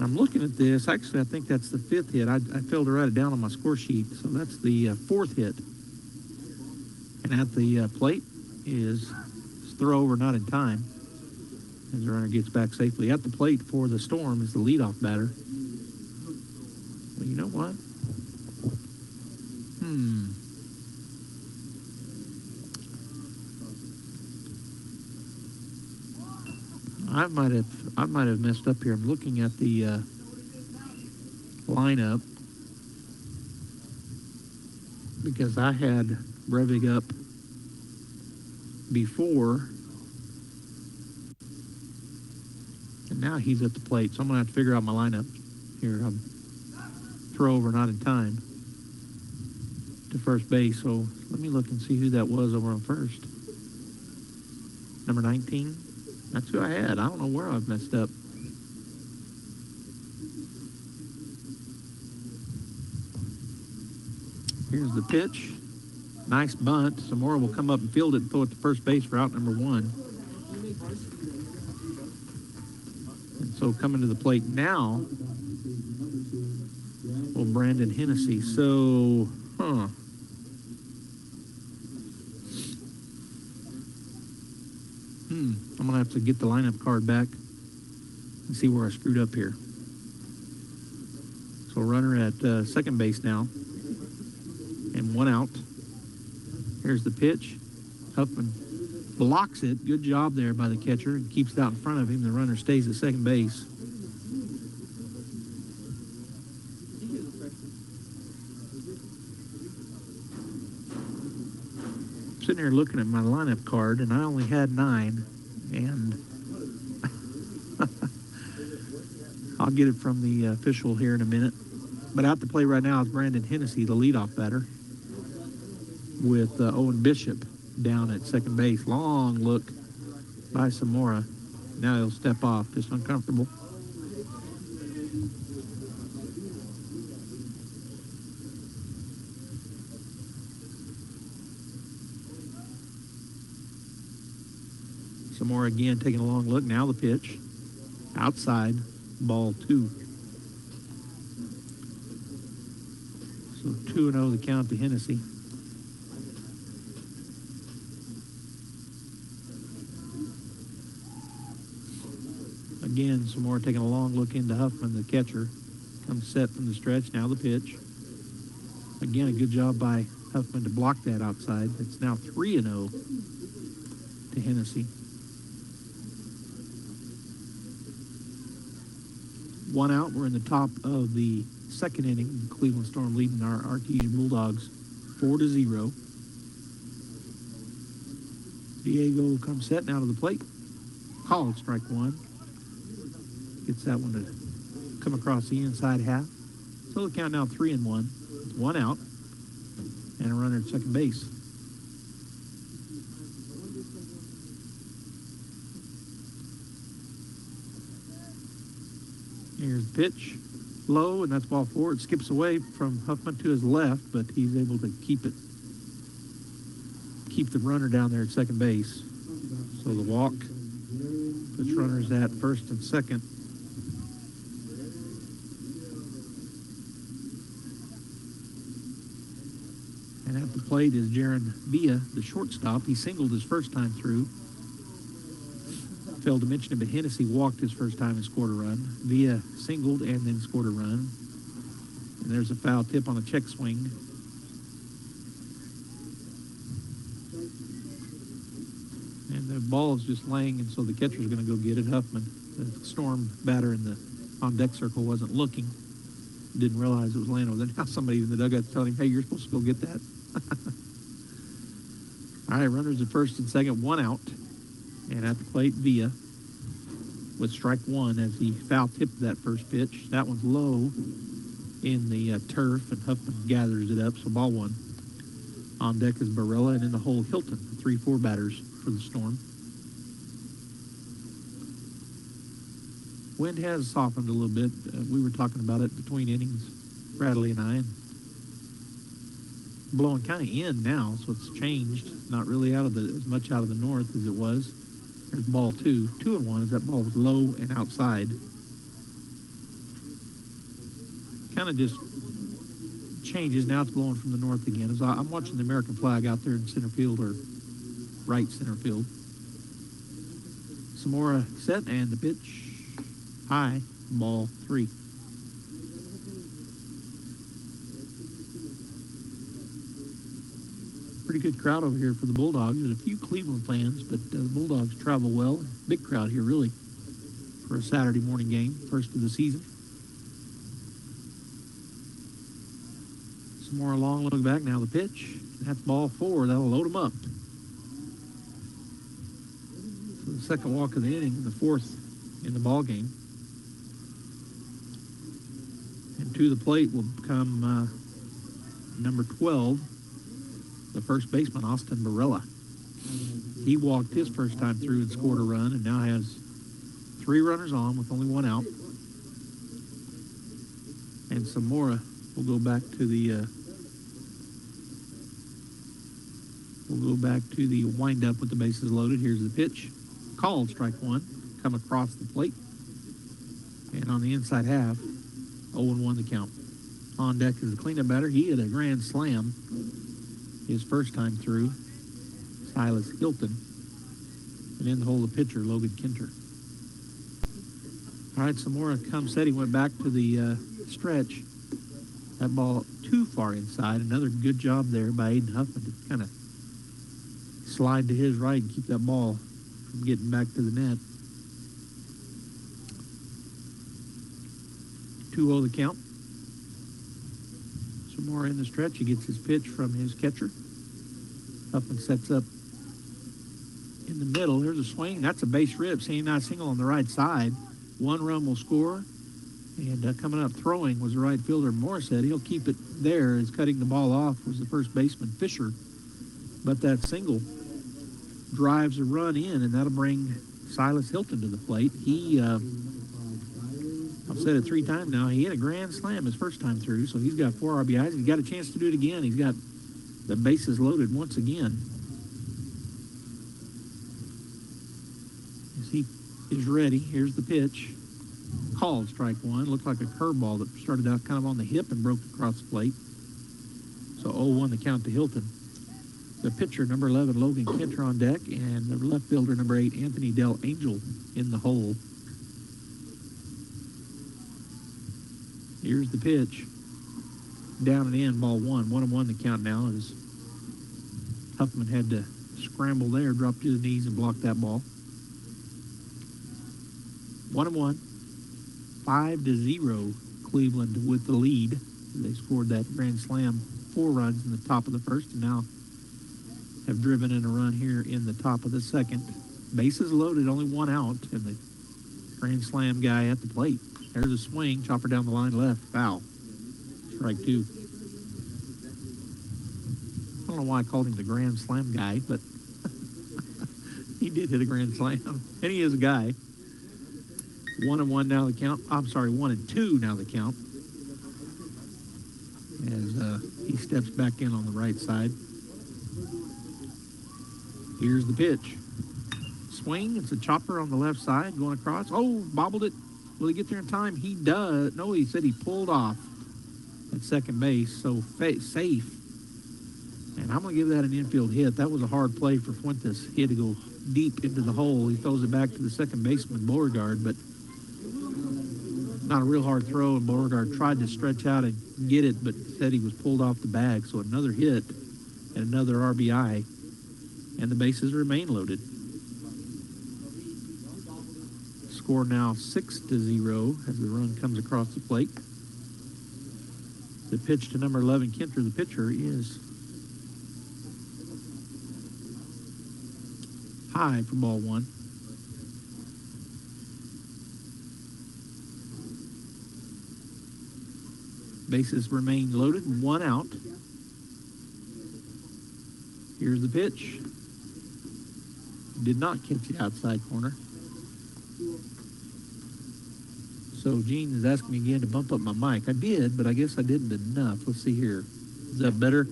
I'm looking at this. Actually, I think that's the 5th hit. I failed to write it down on my score sheet. So that's the 4th hit. And at the plate is throw over not in time as the runner gets back safely. At the plate for the Storm is the leadoff batter. Well, you know what? I might have messed up here. I'm looking at the lineup because I had Brevig up before, and now he's at the plate. So I'm gonna have to figure out my lineup here. Throw over not in time to first base. So let me look and see who that was over on first. Number 19. That's who I had. I don't know where I've messed up. Here's the pitch. Nice bunt. Zamora will come up and field it and throw it to first base for out number 1. And so coming to the plate now, well, Brandon Hennessy. So, I'm going to have to get the lineup card back and see where I screwed up here. So runner at second base now. And 1 out. Here's the pitch. Huffman blocks it. Good job there by the catcher and keeps it out in front of him. The runner stays at second base. Sitting here looking at my lineup card, and I only had 9, and I'll get it from the official here in a minute. But out to play right now is Brandon Hennessy, the leadoff batter, with Owen Bishop down at second base. Long look by Samora. Now he'll step off, just uncomfortable. Samora again taking a long look. Now the pitch. Outside, ball 2. So 2-0 the count to Hennessy. Again, Samora taking a long look into Huffman, the catcher. Comes set from the stretch. Now the pitch. Again, a good job by Huffman to block that outside. It's now 3-0 to Hennessy. 1 out. We're in the top of the second inning. Cleveland Storm leading our Artesia Bulldogs 4-0. Diego comes setting out of the plate. Called strike one. Gets that one to come across the inside half. So the count now 3-1. It's 1 out. And a runner at second base. Here's the pitch. Low, and that's ball 4. It skips away from Huffman to his left, but he's able to keep the runner down there at second base. So the walk puts runners at first and second. And at the plate is Jaron Villa, the shortstop. He singled his first time through. Failed to mention it, but Hennessy walked his first time and scored a run. Villa singled and then scored a run. And there's a foul tip on a check swing. And the ball is just laying, and so the catcher's going to go get it. Huffman, the Storm batter in the on-deck circle, wasn't looking. Didn't realize it was laying over there. Now somebody in the dugout's telling him, hey, you're supposed to go get that. All right, runners at first and second, 1 out. And at the plate, Villa with strike one as he foul tipped that first pitch. That one's low in the turf, and Huffman gathers it up, so ball 1. On deck is Barella, and in the hole, Hilton, 3-4 batters for the Storm. Wind has softened a little bit. We were talking about it between innings, Bradley and I, and blowing kind of in now, so it's changed. Not really as much out of the north as it was. There's ball 2. 2-1 as that ball was low and outside. Kind of just changes. Now it's blowing from the north again. As I'm watching the American flag out there in center field, or right center field. Samora set, and the pitch high, ball 3. Pretty good crowd over here for the Bulldogs. There's a few Cleveland fans, but the Bulldogs travel well. Big crowd here, really, for a Saturday morning game, first of the season. Some more long look back now. The pitch, that's ball 4. That'll load them up. So the second walk of the inning, the 4th in the ball game. And to the plate will come number 12. The first baseman, Austin Barella. He walked his first time through and scored a run, and now has 3 runners on with only 1 out. And Samora will go back to the wind-up with the bases loaded. Here's the pitch. Called strike 1. Come across the plate. And on the inside half, 0-1 the count. On deck is the cleanup batter. He had a grand slam his first time through, Silas Hilton. And in the hole, the pitcher, Logan Kinter. All right, Samora comes set. He went back to the stretch. That ball too far inside. Another good job there by Aiden Huffman to kind of slide to his right and keep that ball from getting back to the net. 2-0 the count. More in the stretch. He gets his pitch from his catcher. Huffman sets up in the middle. There's a swing. That's a base rip. Seeing that single on the right side. 1 run will score. And coming up throwing was the right fielder Morissette. He'll keep it there. As cutting the ball off was the first baseman Fisher. But that single drives a run in, and that'll bring Silas Hilton to the plate. He I've said it 3 times now. He had a grand slam his first time through, so he's got 4 RBIs. He's got a chance to do it again. He's got the bases loaded once again. As he is ready, here's the pitch. Called strike 1. Looked like a curveball that started out kind of on the hip and broke across the plate. So 0-1 the count to Hilton. The pitcher, number 11, Logan Kinter on deck, and the left fielder, number 8, Anthony Del Angel in the hole. Here's the pitch. Down and in, ball 1. 1-1 the count now as Huffman had to scramble there, drop to the knees and block that ball. 1-1. 5-0, Cleveland with the lead. They scored that grand slam 4 runs in the top of the first, and now have driven in a run here in the top of the second. Bases loaded, only 1 out, and the grand slam guy at the plate. There's a swing, chopper down the line left, foul. Strike 2. I don't know why I called him the grand slam guy, but he did hit a grand slam, and he is a guy. 1-1 now the count. I'm sorry, 1-2 now the count. As he steps back in on the right side. Here's the pitch. Swing. It's a chopper on the left side going across. Oh, bobbled it. Will he get there in time? He does. No, he said he pulled off at second base, so safe. And I'm going to give that an infield hit. That was a hard play for Fuentes. He had to go deep into the hole. He throws it back to the second baseman, Beauregard, but not a real hard throw, and Beauregard tried to stretch out and get it, but said he was pulled off the bag. So another hit and another RBI, and the bases remain loaded. Score now 6-0 as the run comes across the plate. The pitch to number 11, Kinter, the pitcher, is high for ball 1. Bases remain loaded, 1 out. Here's the pitch. Did not catch the outside corner. So Gene is asking me again to bump up my mic. I did, but I guess I didn't enough. Let's see here. Is that better?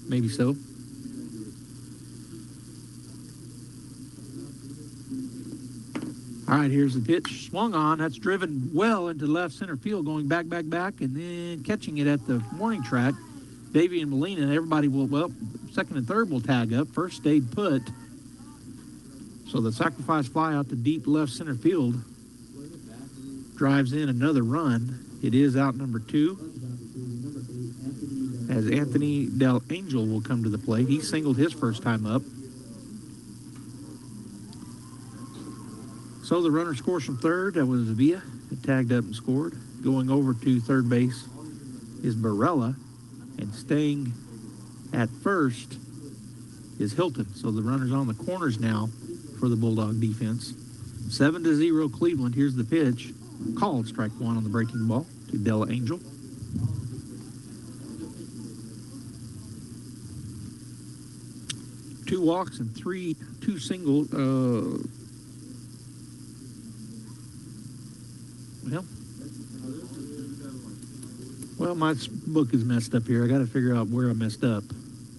Maybe so. All right, here's the pitch. Swung on. That's driven well into left center field, going back, and then catching it at the warning track. Davey and Molina, everybody will, well, second and third will tag up. First stayed put. So the sacrifice fly out to deep left center field drives in another run. It is out number 2. As Anthony Del Angel will come to the plate. He singled his first time up. So the runner scores from third. That was Villa. It tagged up and scored. Going over to third base is Barella. And staying at first is Hilton. So the runner's on the corners now for the Bulldog defense. 7-0 Cleveland. Here's the pitch. Called strike 1 on the breaking ball to Del Angel. Two walks and two singles. Well, my book is messed up here. I got to figure out where I messed up.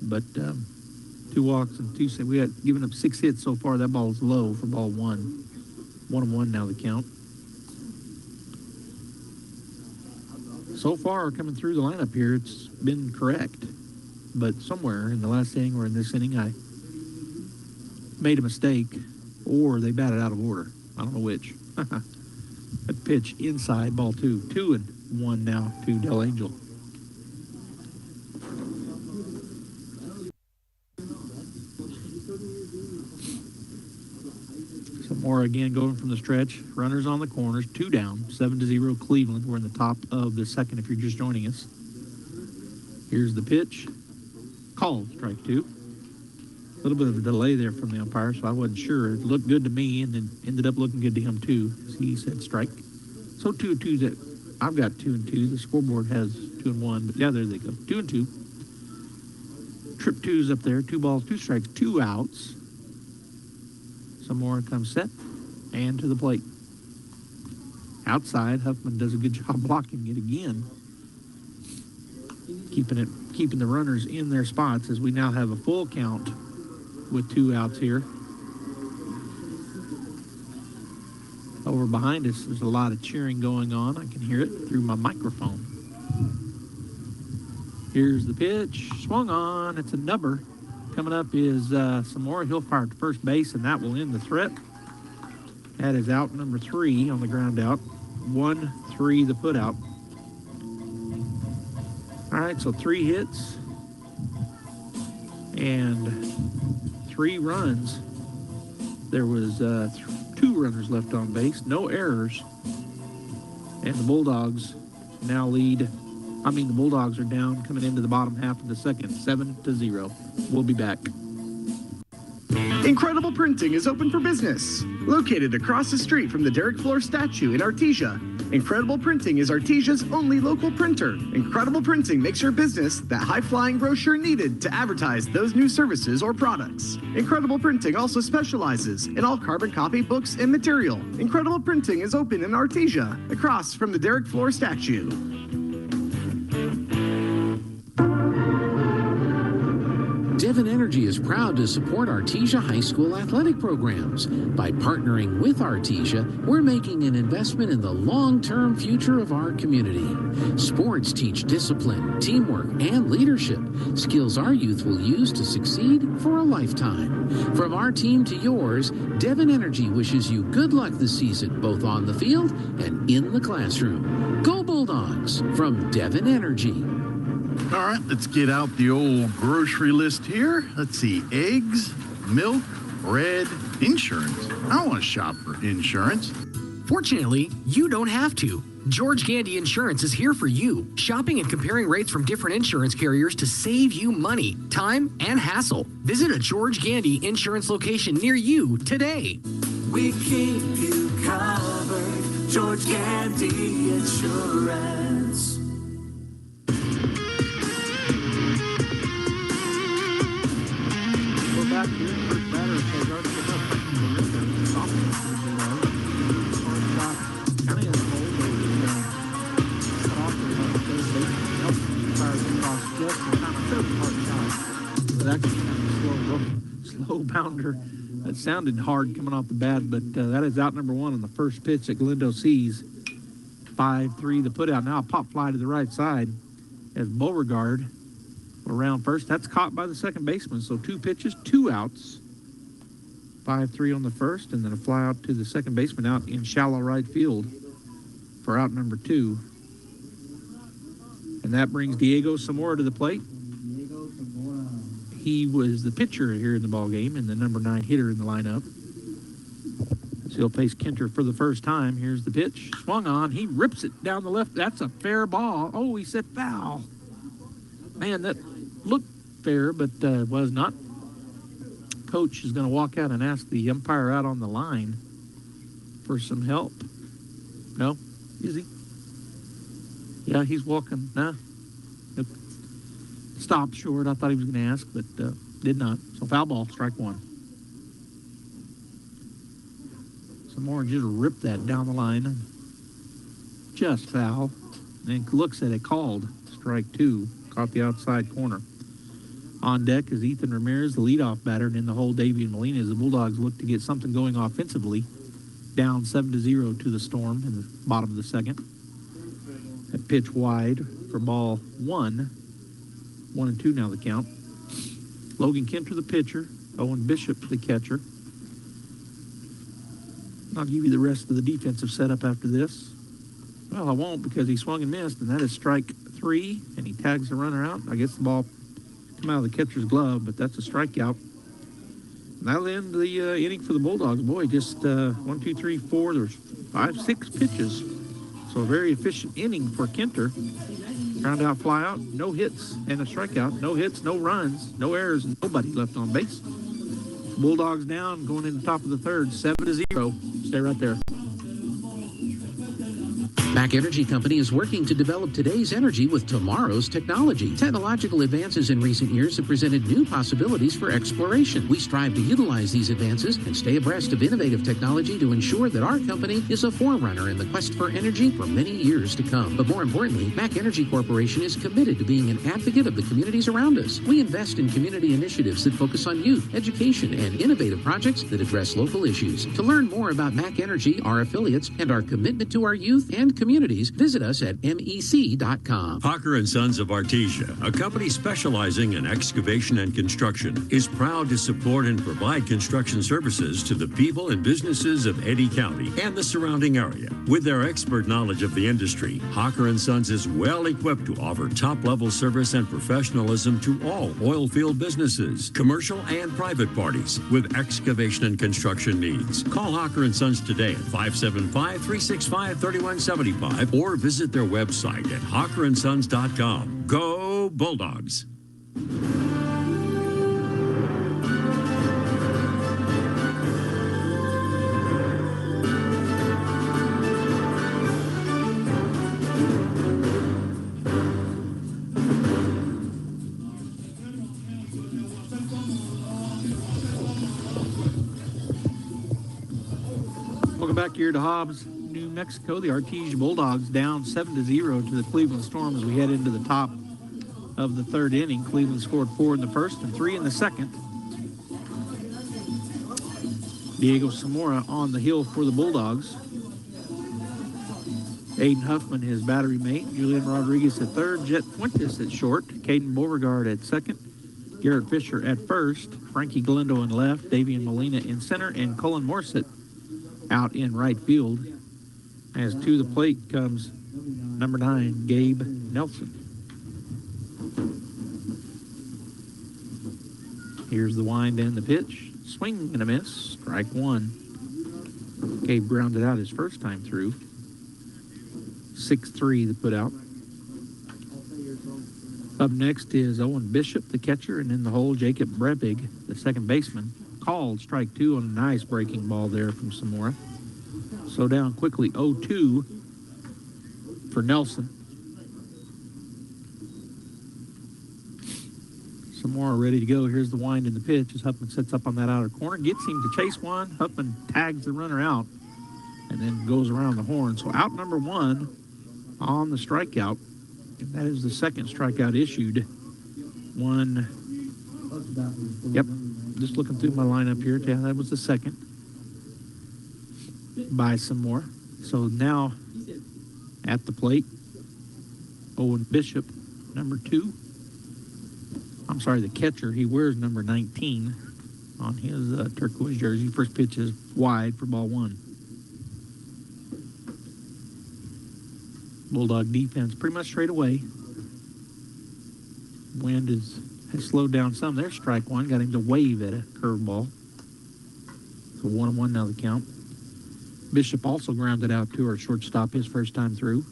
But 2 walks and 2 singles. We had given up 6 hits so far. That ball is low for ball 1. 1-1 now the count. So far, coming through the lineup here, it's been correct. But somewhere in the last inning or in this inning, I made a mistake, or they batted out of order. I don't know which. A pitch inside, ball 2. 2-1 now to Del Angel. Some more again going from the stretch. Runners on the corners, 2 down. 7-0 Cleveland. We're in the top of the second if you're just joining us. Here's the pitch. Called, strike 2. A little bit of a delay there from the umpire, so I wasn't sure. It looked good to me, and then ended up looking good to him too. He said strike. So 2-2. I've got 2-2. The scoreboard has 2-1, but yeah, there they go. 2-2. Trip 2's up there. 2 balls, 2 strikes, 2 outs. Some more comes set and to the plate. Outside, Huffman does a good job blocking it again. Keeping the runners in their spots as we now have a full count with 2 outs here. Over behind us, there's a lot of cheering going on. I can hear it through my microphone. Here's the pitch. Swung on. It's a nubber. Coming up is Samora. He'll fire to first base, and that will end the threat. That is out number 3 on the ground out. 1-3 the put out. All right, so 3 hits and 3 runs. There was 2 runners left on base, no errors. And the Bulldogs now lead. The Bulldogs are down coming into the bottom half of the second, 7-0. We'll be back. Incredible Printing is open for business. Located across the street from the Derek Floor statue in Artesia, Incredible Printing is Artesia's only local printer. Incredible Printing makes your business that high-flying brochure needed to advertise those new services or products. Incredible Printing also specializes in all carbon copy books and material. Incredible Printing is open in Artesia, across from the Derek Floor statue. Devon Energy is proud to support Artesia High School athletic programs. By partnering with Artesia, we're making an investment in the long-term future of our community. Sports teach discipline, teamwork, and leadership, skills our youth will use to succeed for a lifetime. From our team to yours, Devon Energy wishes you good luck this season, both on the field and in the classroom. Go Bulldogs from Devon Energy. All right, let's get out the old grocery list here. Let's see, eggs, milk, bread, insurance. I don't want to shop for insurance. Fortunately, you don't have to. George Gandy Insurance is here for you. Shopping and comparing rates from different insurance carriers to save you money, time, and hassle. Visit a George Gandy Insurance location near you today. We keep you covered. George Gandy Insurance. We're back here. First batter is Artesia. Slow bounder. That sounded hard coming off the bat, but that is out number one on the first pitch that Glendo sees. 5-3 the put out. Now a pop fly to the right side as Beauregard around first. That's caught by the second baseman. So 2 pitches, 2 outs. 5-3 on the first, and then a fly out to the second baseman out in shallow right field for out number 2. And that brings Diego Zamora to the plate. He was the pitcher here in the ball game and the number 9 hitter in the lineup. So he'll face Kenter for the first time. Here's the pitch. Swung on. He rips it down the left. That's a fair ball. Oh, he said foul. Man, that looked fair, but was not. Coach is going to walk out and ask the umpire out on the line for some help. No? Is he? Yeah, he's walking. Nah. Nope. Stopped short. I thought he was going to ask, but did not. So foul ball, strike 1. Zamora just ripped that down the line. Just foul. And looks at it, called strike 2. Caught the outside corner. On deck is Ethan Ramirez, the leadoff batter, and in the hole, Davian Molina, as the Bulldogs look to get something going offensively. Down 7-0 to the Storm in the bottom of the second. That pitch wide for ball 1. 1-2 now the count. Logan Kenter the pitcher. Owen Bishop the catcher. I'll give you the rest of the defensive setup after this. Well, I won't because he swung and missed, and that is strike 3, and he tags the runner out. I guess the ball came out of the catcher's glove, but that's a strikeout. And that'll end the inning for the Bulldogs. Boy, just 1, 2, 3, 4, there's 5, 6 pitches. So a very efficient inning for Kenter. Ground out, fly out, no hits, and a strikeout. No hits, no runs, no errors, and nobody left on base. Bulldogs down, going in the top of the third, 7-0. Stay right there. Mac Energy Company is working to develop today's energy with tomorrow's technology. Technological advances in recent years have presented new possibilities for exploration. We strive to utilize these advances and stay abreast of innovative technology to ensure that our company is a forerunner in the quest for energy for many years to come. But more importantly, Mac Energy Corporation is committed to being an advocate of the communities around us. We invest in community initiatives that focus on youth, education, and innovative projects that address local issues. To learn more about Mac Energy, our affiliates, and our commitment to our youth and communities, visit us at mec.com. Hawker & Sons of Artesia, a company specializing in excavation and construction, is proud to support and provide construction services to the people and businesses of Eddy County and the surrounding area. With their expert knowledge of the industry, Hawker & Sons is well equipped to offer top-level service and professionalism to all oil field businesses, commercial and private parties with excavation and construction needs. Call Hawker & Sons today at 575-365-3175 888-848-2585 or visit their website at hawkerandsons.com. Go Bulldogs! Welcome back here to Hobbs, New Mexico. The Artesia Bulldogs down 7-0 to the Cleveland Storm as we head into the top of the third inning. Cleveland scored 4 in the first and 3 in the second. Diego Zamora on the hill for the Bulldogs. Aiden Huffman, his battery mate. Julian Rodriguez at third. Jet Fuentes at short. Caden Beauregard at second. Garrett Fisher at first. Frankie Glendo in left. Davian Molina in center. And Cullen Morset out in right field. As to the plate comes number 9, Gabe Nelson. Here's the wind and the pitch. Swing and a miss. Strike one. Gabe grounded out his first time through. 6-3 the put out. Up next is Owen Bishop, the catcher, and in the hole, Jacob Brevig, the second baseman. Called strike two on a nice breaking ball there from Zamora. So down quickly 0-2 for Nelson. Zamora ready to go. Here's the wind and the pitch as Huffman sets up on that outer corner. Gets him to chase one. Huffman tags the runner out and then goes around the horn. So out number 1 on the strikeout. And that is the second strikeout issued. Yep, just looking through my lineup here. Yeah, that was the second by Zamora. So now at the plate, Owen Bishop, number 2. I'm sorry, the catcher. He wears number 19 on his turquoise jersey. First pitch is wide for ball 1. Bulldog defense pretty much straight away. Wind has slowed down some. There's strike one. Got him to wave at a curveball. So 1-1 now the count. Bishop also grounded out to our shortstop his first time through.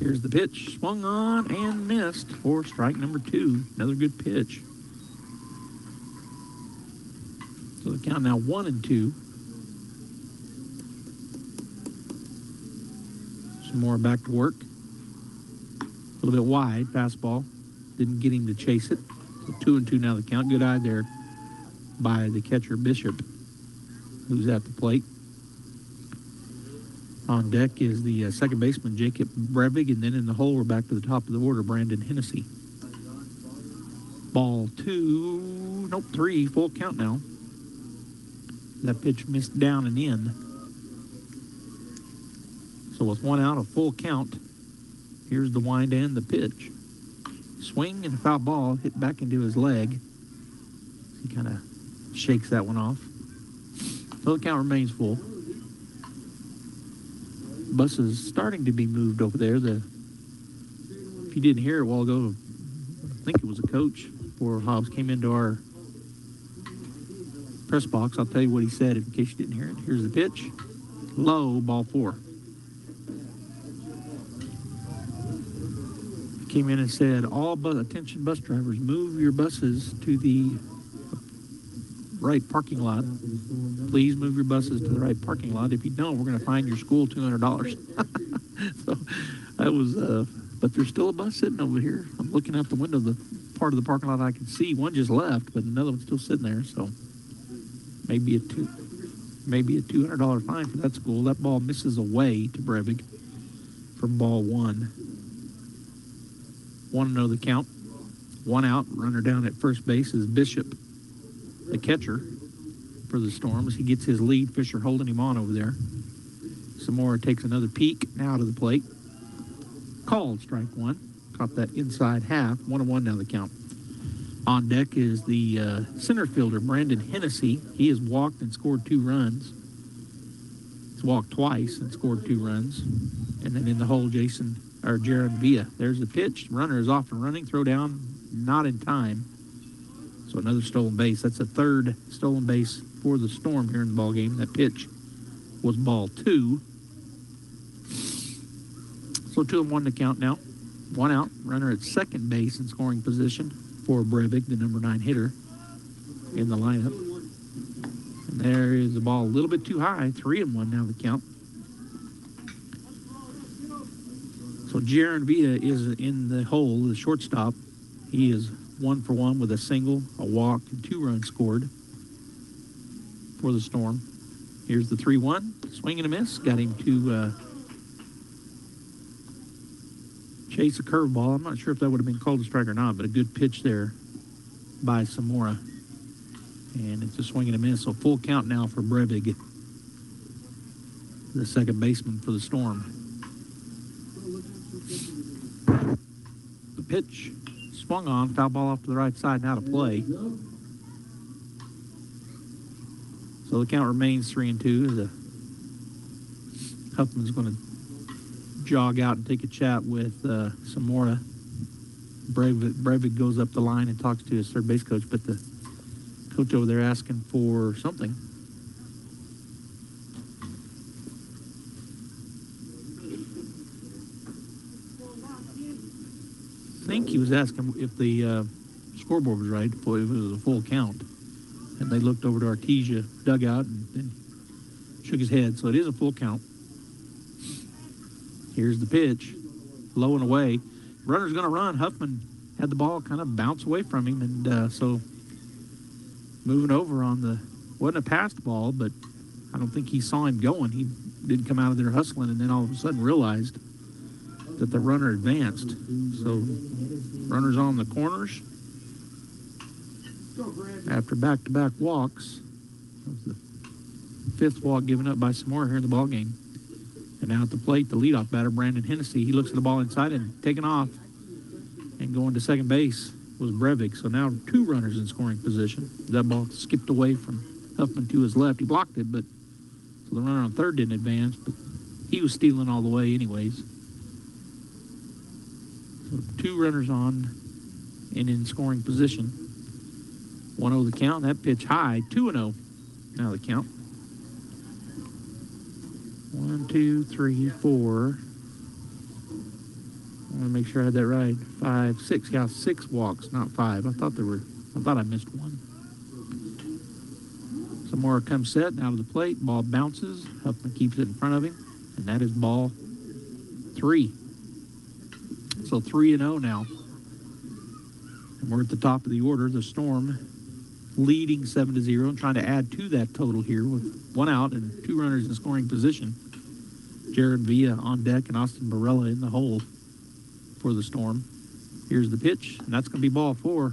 Here's the pitch. Swung on and missed for strike number 2. Another good pitch. So the count now 1-2. Some more back to work. A little bit wide, fastball. Didn't get him to chase it. So 2-2 now the count. Good eye there by the catcher Bishop, who's at the plate. On deck is the second baseman Jacob Brevig, and then in the hole we're back to the top of the order, Brandon Hennessy. Ball 3, full count now. That pitch missed down and in. So with 1 out, a full count. Here's the wind and the pitch. Swing and a foul ball hit back into his leg. He kind of shakes that one off. So the count remains full. Bus is starting to be moved over there. If you didn't hear it a while ago, I think it was a coach for Hobbs came into our press box. I'll tell you what he said in case you didn't hear it. Here's the pitch. Low, ball 4. Came in and said, attention bus drivers, move your buses to the right parking lot. Please move your buses to the right parking lot. If you don't, we're going to fine your school $200. So that was, but there's still a bus sitting over here. I'm looking out the window, the part of the parking lot I can see. One just left, but another one's still sitting there. So maybe a $200 fine for that school. That ball misses away to Brevig from ball 1. 1-0 the count. 1 out. Runner down at first base is Bishop, the catcher for the Storms. He gets his lead. Fisher holding him on over there. Zamora takes another peek now to the plate. Called strike 1. Caught that inside half. 1-1 now the count. On deck is the center fielder, Brandon Hennessy. He has walked and scored 2 runs. He's walked twice and scored 2 runs. And then in the hole, Jaron Villa. There's the pitch. Runner is off and running. Throw down, not in time. So another stolen base. That's a third stolen base for the Storm here in the ball game. That pitch was ball 2. So 2-1 to count now. 1 out. Runner at second base in scoring position for Brevig, the number 9 hitter in the lineup. And there is the ball a little bit too high. 3-1 now the count. So Jaron Villa is in the hole, the shortstop. He is 1 for 1 with a single, a walk, and 2 runs scored for the Storm. Here's the 3-1. Swing and a miss. Got him to chase a curveball. I'm not sure if that would have been called a strike or not, but a good pitch there by Samora. And it's a swing and a miss. So full count now for Brevig, the second baseman for the Storm. The pitch swung on, foul ball off to the right side, now to play. So the count remains 3-2. Huffman's going to jog out and take a chat with Samora. Brevig goes up the line and talks to his third base coach, but the coach over there asking for something. I think he was asking if the scoreboard was right, if it was a full count. And they looked over to Artesia dugout and shook his head. So it is a full count. Here's the pitch, low and away. Runner's going to run. Huffman had the ball kind of bounce away from him, and so moving over on the, wasn't a passed ball, but I don't think he saw him going. He didn't come out of there hustling, and then all of a sudden realized that the runner advanced. So runners on the corners after back-to-back walks. That was the 5th walk given up by Samora here in the ball game. And now at the plate, the leadoff batter, Brandon Hennessy, he looks at the ball inside and taking off and going to second base was Brevig. So now 2 runners in scoring position. That ball skipped away from Huffman to his left. He blocked it, but so the runner on third didn't advance, but he was stealing all the way anyways. So 2 runners on and in scoring position. 1-0 the count. That pitch high, 2-0. Now the count. 1, 2, 3, 4. I want to make sure I had that right. 5, 6. Yeah, 6 walks, not 5. I thought I missed one. Samora comes set, out of the plate. Ball bounces. Huffman keeps it in front of him. And that is ball 3. So 3-0 now. And we're at the top of the order. The Storm leading 7-0 and trying to add to that total here with 1 out and 2 runners in scoring position. Jared Villa on deck and Austin Barella in the hole for the Storm. Here's the pitch, and that's going to be ball 4.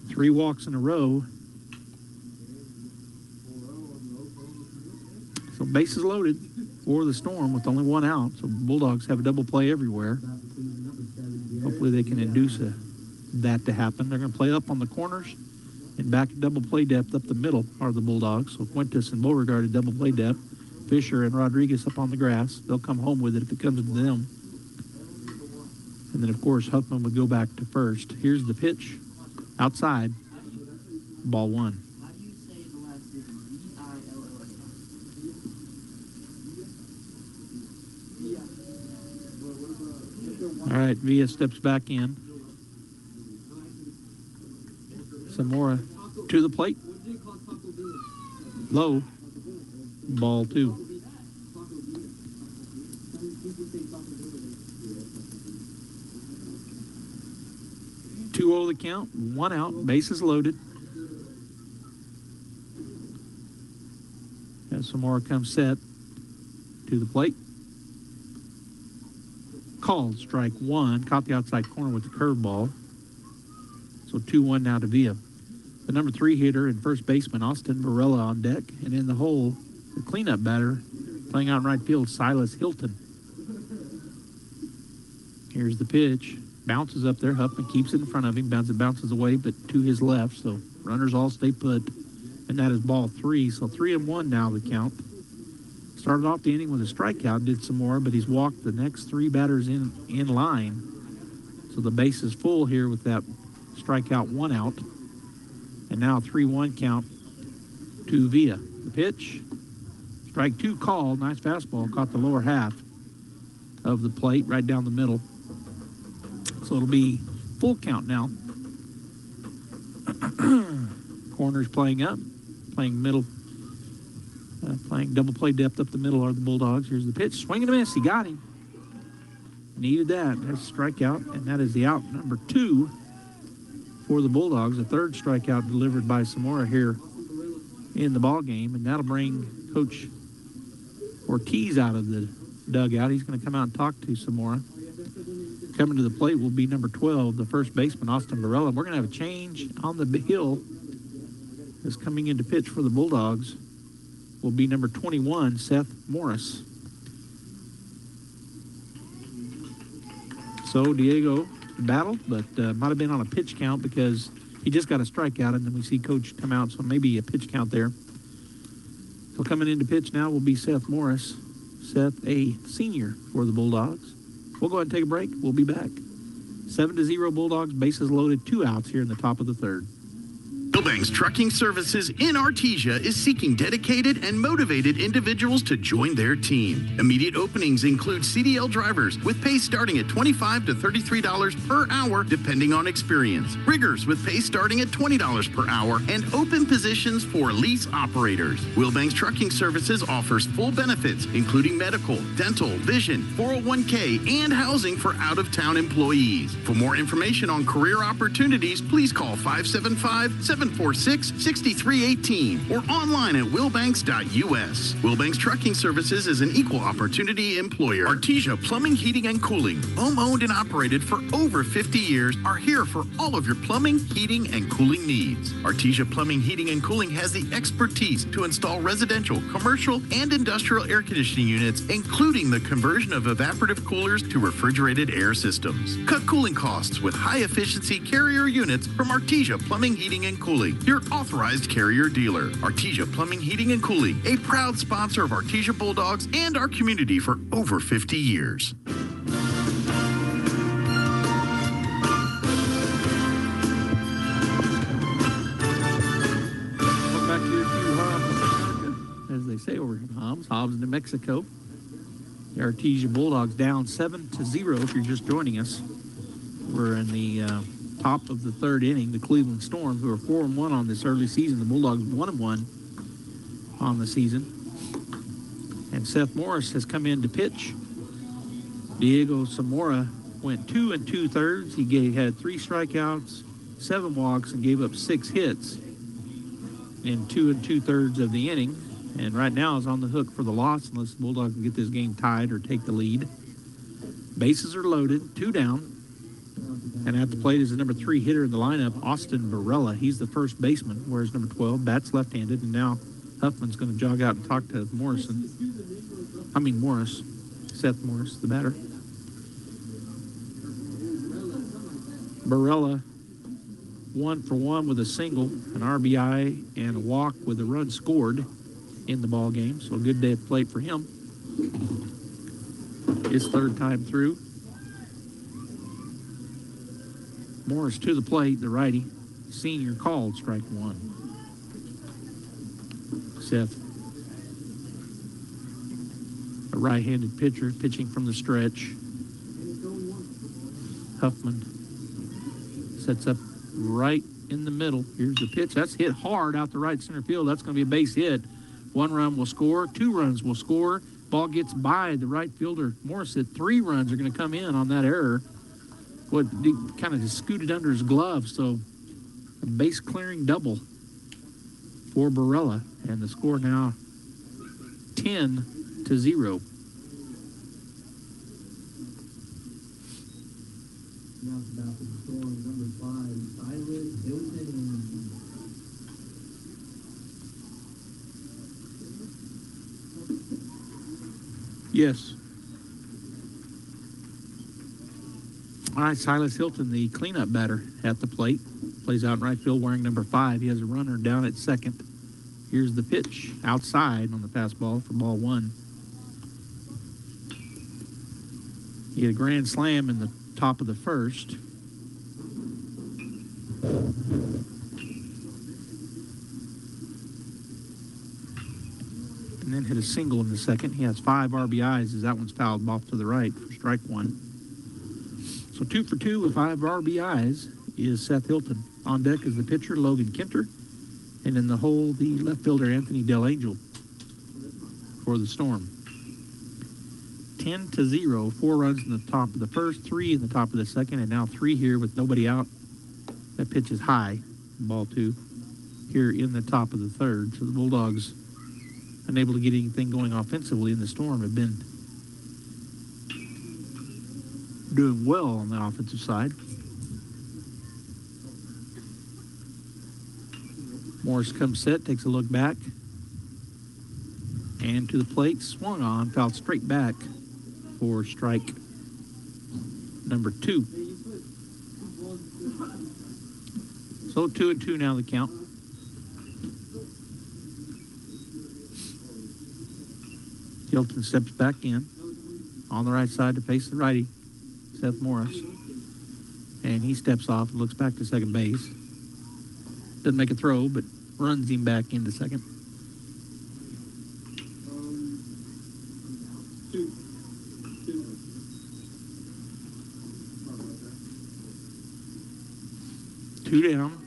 3 walks in a row. So bases loaded for the Storm with only 1 out. So Bulldogs have a double play everywhere. Hopefully they can induce that to happen. They're going to play up on the corners and back at double play depth up the middle are the Bulldogs. So Fuentes and Beauregard at double play depth. Fisher and Rodriguez up on the grass. They'll come home with it if it comes to them. And then, of course, Huffman would go back to first. Here's the pitch. Outside. Ball 1. All right, Villa steps back in. Samora to the plate. Low. Ball 2. The count, 1 out, bases loaded. As Samora comes set to the plate. Called strike 1, caught the outside corner with the curveball. So 2-1 now to Villa. The number 3 hitter and first baseman Austin Barella on deck, and in the hole, the cleanup batter playing out in right field, Silas Hilton. Here's the pitch. Bounces up there. Huffman keeps it in front of him. Bounces away, but to his left. So runners all stay put. And that is ball 3. So 3-1 now the count. Started off the inning with a strikeout. Did some more, but he's walked the next 3 batters in line. So the base is full here with that strikeout, 1 out. And now 3-1 count to Villa. The pitch. Strike 2 called. Nice fastball. Caught the lower half of the plate, right down the middle. So it'll be full count now. Corners playing up, playing middle, playing double play depth up the middle are the Bulldogs. Here's the pitch. Swing and a miss. He got him. Needed that. That's a strikeout, and that is the out number 2 for the Bulldogs. A third strikeout delivered by Zamora here in the ball game, and that'll bring Coach Ortiz out of the dugout. He's going to come out and talk to Zamora. Coming to the plate will be number 12, the first baseman, Austin Barella. We're going to have a change on the hill. Is coming in to pitch for the Bulldogs will be number 21, Seth Morris. So Diego battled, but might have been on a pitch count because he just got a strikeout, and then we see Coach come out, so maybe a pitch count there. So coming in to pitch now will be Seth Morris. Seth, a senior for the Bulldogs. We'll go ahead and take a break. We'll be back. 7-0 Bulldogs, bases loaded, 2 outs here in the top of the third. Wilbanks Trucking Services in Artesia is seeking dedicated and motivated individuals to join their team. Immediate openings include CDL drivers with pay starting at $25 to $33 per hour depending on experience. Riggers with pay starting at $20 per hour and open positions for lease operators. Wilbanks Trucking Services offers full benefits including medical, dental, vision, 401k, and housing for out-of-town employees. For more information on career opportunities, please call 575-746-6318 or online at wilbanks.us. Wilbanks Trucking Services is an equal opportunity employer. Artesia Plumbing, Heating, and Cooling, home-owned and operated for over 50 years, are here for all of your plumbing, heating, and cooling needs. Artesia Plumbing, Heating, and Cooling has the expertise to install residential, commercial, and industrial air conditioning units, including the conversion of evaporative coolers to refrigerated air systems. Cut cooling costs with high-efficiency Carrier units from Artesia Plumbing, Heating, and Cooling, your authorized Carrier dealer. Artesia Plumbing, Heating, and Cooling, a proud sponsor of Artesia Bulldogs and our community for over 50 years. Welcome back here to Hobbs, as they say over in Hobbs, New Mexico. The Artesia Bulldogs down 7-0 if you're just joining us. We're in the top of the third inning. The Cleveland Storm, who are 4-1 on this early season. The Bulldogs 1-1 on the season. And Seth Morris has come in to pitch. Diego Zamora went 2 2/3. He had 3 strikeouts, 7 walks, and gave up 6 hits in 2 2/3 of the inning. And right now is on the hook for the loss unless the Bulldogs can get this game tied or take the lead. Bases are loaded, 2 down. And at the plate is the number 3 hitter in the lineup, Austin Barella. He's the first baseman, whereas number 12, bats left-handed. And now Huffman's going to jog out and talk to Morris, Seth Morris, the batter. Barella, 1 for 1 with a single, an RBI, and a walk with a run scored in the ball game. So a good day at plate for him. His third time through. Morris to the plate, the righty. Senior called strike 1. Seth, a right-handed pitcher, pitching from the stretch. Huffman sets up right in the middle. Here's the pitch. That's hit hard out the right center field. That's going to be a base hit. 1 run will score. 2 runs will score. Ball gets by the right fielder. Morris said 3 runs are going to come in on that error. What kind of just scooted under his glove. So a base clearing double for Barella. And the score now 10-0. Yes. All right, Silas Hilton, the cleanup batter at the plate. Plays out in right field wearing number 5. He has a runner down at second. Here's the pitch outside on the fastball for ball 1. He had a grand slam in the top of the first. And then hit a single in the second. He has 5 RBIs as that one's fouled off to the right for strike 1. So 2 for 2 with 5 RBIs is Seth Hilton. On deck is the pitcher, Logan Kinter. And in the hole, the left fielder, Anthony DelAngel for the Storm. 10-0, 4 runs in the top of the first, 3 in the top of the second, and now 3 here with nobody out. That pitch is high, ball 2, here in the top of the third. So the Bulldogs, unable to get anything going offensively in the Storm, have been doing well on the offensive side. Morris comes set, takes a look back, and to the plate, swung on, fouled straight back for strike number 2. So 2-2 now the count. Hilton steps back in on the right side to face the righty, Seth Morris. And he steps off and looks back to second base. Doesn't make a throw, but runs him back into second. Two down.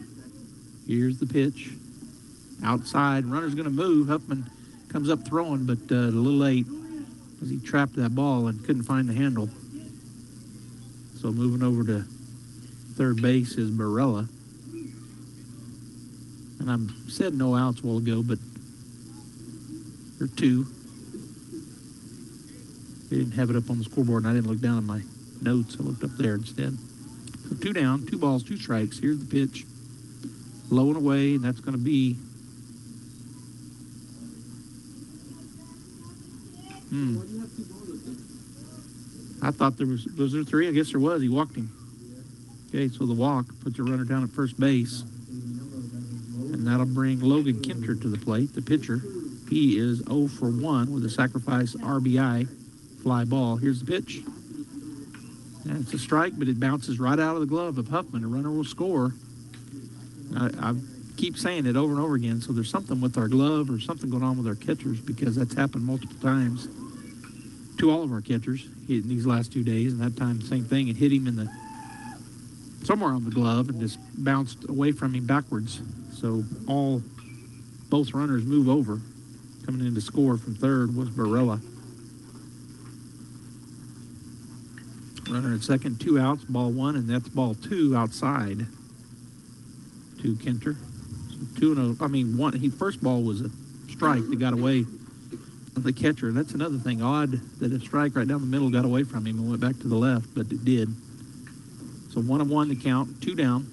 Here's the pitch. Outside. Runner's going to move. Huffman comes up throwing, but a little late as he trapped that ball and couldn't find the handle. So moving over to third base is Barella. And I said no outs a while ago, but there are 2. They didn't have it up on the scoreboard, and I didn't look down at my notes. I looked up there instead. So 2 down, 2 balls, 2 strikes. Here's the pitch. Low and away, and that's going to be I thought was there 3? I guess there was. He walked him. Okay, so the walk puts the runner down at first base. And that'll bring Logan Kinter to the plate, the pitcher. He is 0 for 1 with a sacrifice RBI fly ball. Here's the pitch. And it's a strike, but it bounces right out of the glove of Huffman. The runner will score. I keep saying it over and over again, so there's something with our glove or something going on with our catchers, because that's happened multiple times to all of our catchers in these last 2 days, and that time same thing. It hit him in somewhere on the glove and just bounced away from him backwards. So both runners move over. Coming in to score from third was Barella. Runner at second, 2 outs, ball 1, and that's ball 2 outside to Kinter. So 2-0. One. First ball was a strike that got away from the catcher. That's another thing odd, that a strike right down the middle got away from him and went back to the left, but it did. So 1-1 to count, 2 down.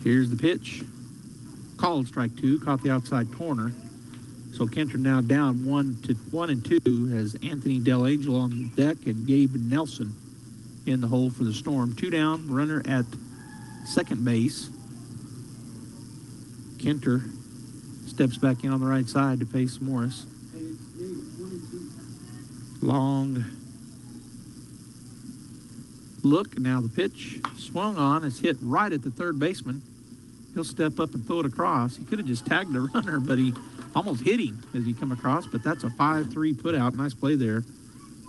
Here's the pitch. Called strike 2, caught the outside corner. So Kinter now down 1-2 as Anthony DelAngel on deck and Gabe Nelson in the hole for the Storm. 2 down, runner at second base. Kinter steps back in on the right side to face Morris. Long look, now the pitch swung on. It's hit right at the third baseman. He'll step up and throw it across. He could have just tagged the runner, but he almost hit him as he come across, but that's a 5-3 put out. Nice play there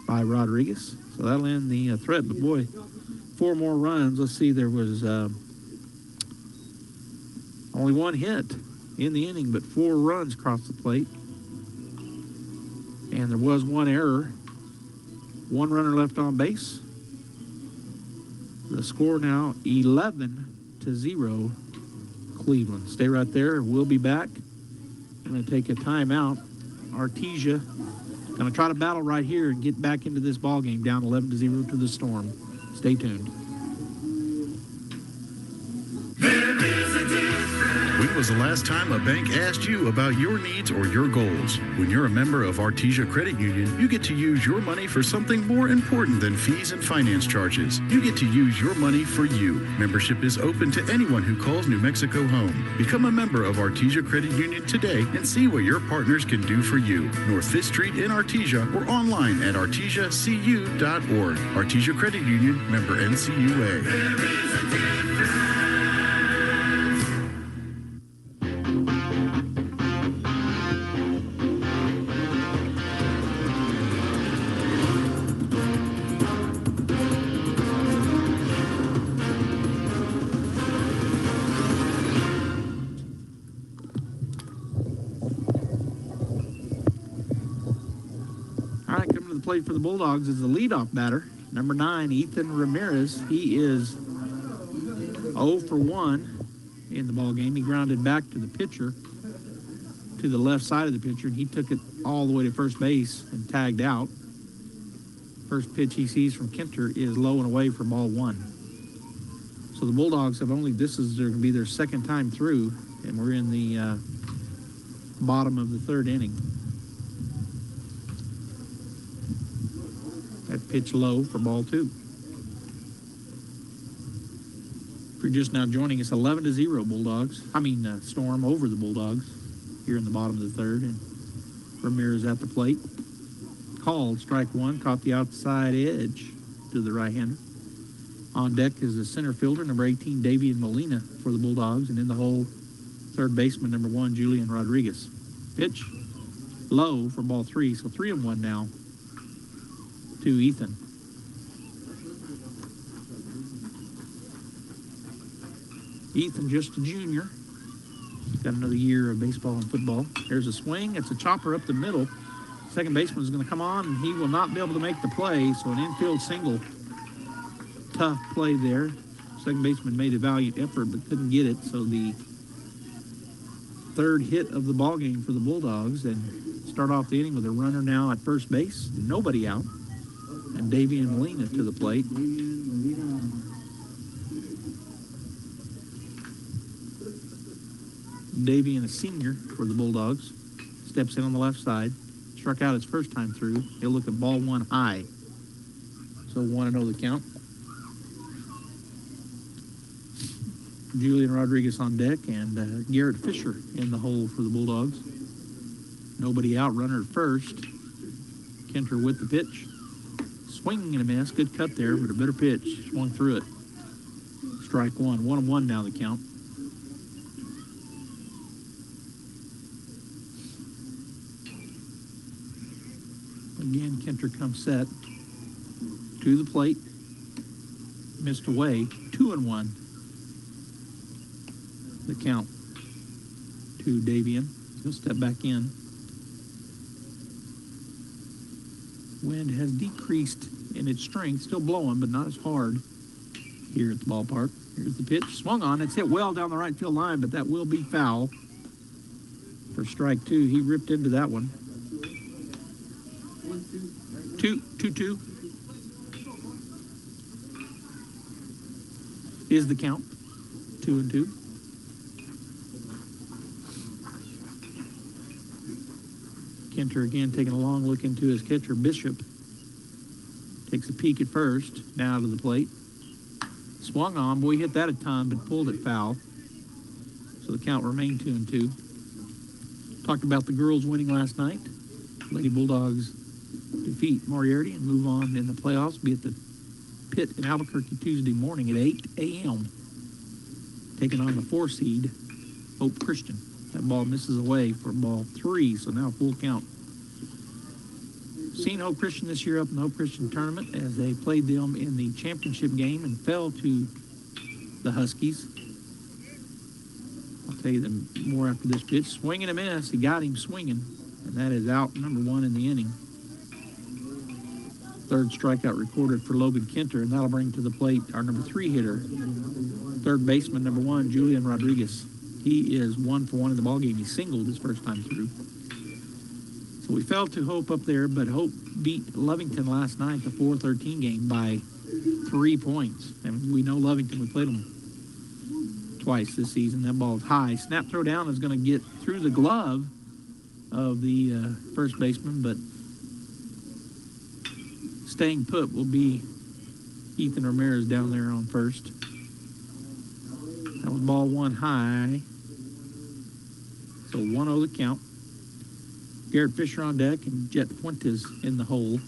by Rodriguez. So that'll end the threat, but boy, 4 more runs. Let's see, there was only 1 hit in the inning, but 4 runs across the plate. And there was 1 error. 1 runner left on base. The score now 11-0 Cleveland. Stay right there. We'll be back. We're going to take a timeout. Artesia going to try to battle right here and get back into this ball game, down 11-0 to the Storm. Stay tuned. When was the last time a bank asked you about your needs or your goals? When you're a member of Artesia Credit Union, you get to use your money for something more important than fees and finance charges. You get to use your money for you. Membership is open to anyone who calls New Mexico home. Become a member of Artesia Credit Union today and see what your partners can do for you. North 5th Street in Artesia or online at artesiacu.org. Artesia Credit Union, member NCUA. played for the Bulldogs is the leadoff batter, number 9, Ethan Ramirez. He is 0 for 1 in the ball game. He grounded back to the pitcher, to the left side of the pitcher, and he took it all the way to first base and tagged out. First pitch he sees from Kenter is low and away for ball 1. So the Bulldogs have this is going to be their second time through, and we're in the bottom of the third inning. That pitch low for ball 2. If you're just now joining us, 11-0 Bulldogs. Storm over the Bulldogs here in the bottom of the third, and Ramirez at the plate. Called, strike 1, caught the outside edge to the right-hander. On deck is the center fielder, number 18, Davian Molina for the Bulldogs, and in the hole, third baseman, number 1, Julian Rodriguez. Pitch low for ball 3, so 3-1 now to Ethan. Ethan, just a junior. Got another year of baseball and football. There's a swing. It's a chopper up the middle. Second baseman is going to come on, and he will not be able to make the play, so an infield single. Tough play there. Second baseman made a valiant effort but couldn't get it, so the third hit of the ball game for the Bulldogs, and start off the inning with a runner now at first base, nobody out, and Davian Molina to the plate. Davian, a senior for the Bulldogs, steps in on the left side, struck out his first time through. He'll look at ball 1 high, so 1-0 the count. Julian Rodriguez on deck, and Garrett Fisher in the hole for the Bulldogs. Nobody out, runner at first. Kenter with the pitch. Swing and a miss. Good cut there, but a better pitch. Swung through it. Strike 1. 1-1 now the count. Again, Kenter comes set to the plate. Missed away. 2-1. The count to Davian. He'll step back in. Wind has decreased in its strength, still blowing, but not as hard here at the ballpark. Here's the pitch, swung on. It's hit well down the right field line, but that will be foul for strike 2. He ripped into that one. 2-2 is the count. 2-2. Kenter again taking a long look into his catcher, Bishop. Takes a peek at first, now to the plate. Swung on, boy, hit that a ton, but pulled it foul. So the count remained 2-2. Talked about the girls winning last night. Lady Bulldogs defeat Moriarty and move on in the playoffs. Be at the pit in Albuquerque Tuesday morning at 8 a.m. Taking on the 4 seed, Hope Christian. That ball misses away for ball 3, so now full count. Seen Hope Christian this year up in the Hope Christian tournament as they played them in the championship game and fell to the Huskies. I'll tell you them more after this pitch. Swing and a miss. He got him swinging, and that is out number 1 in the inning. Third strikeout recorded for Logan Kenter, and that'll bring to the plate our number 3 hitter, third baseman, number 1, Julian Rodriguez. He is 1 for 1 in the ballgame. He singled his first time through. So we fell to Hope up there, but Hope beat Lovington last night, the 4-13 game, by 3 points. And we know Lovington, we played them twice this season. That ball is high. Snap throw down is going to get through the glove of the first baseman, but staying put will be Ethan Ramirez down there on first. That was ball 1 high. So 1-0 the count. Garrett Fisher on deck and Jet Fuentes in the hole.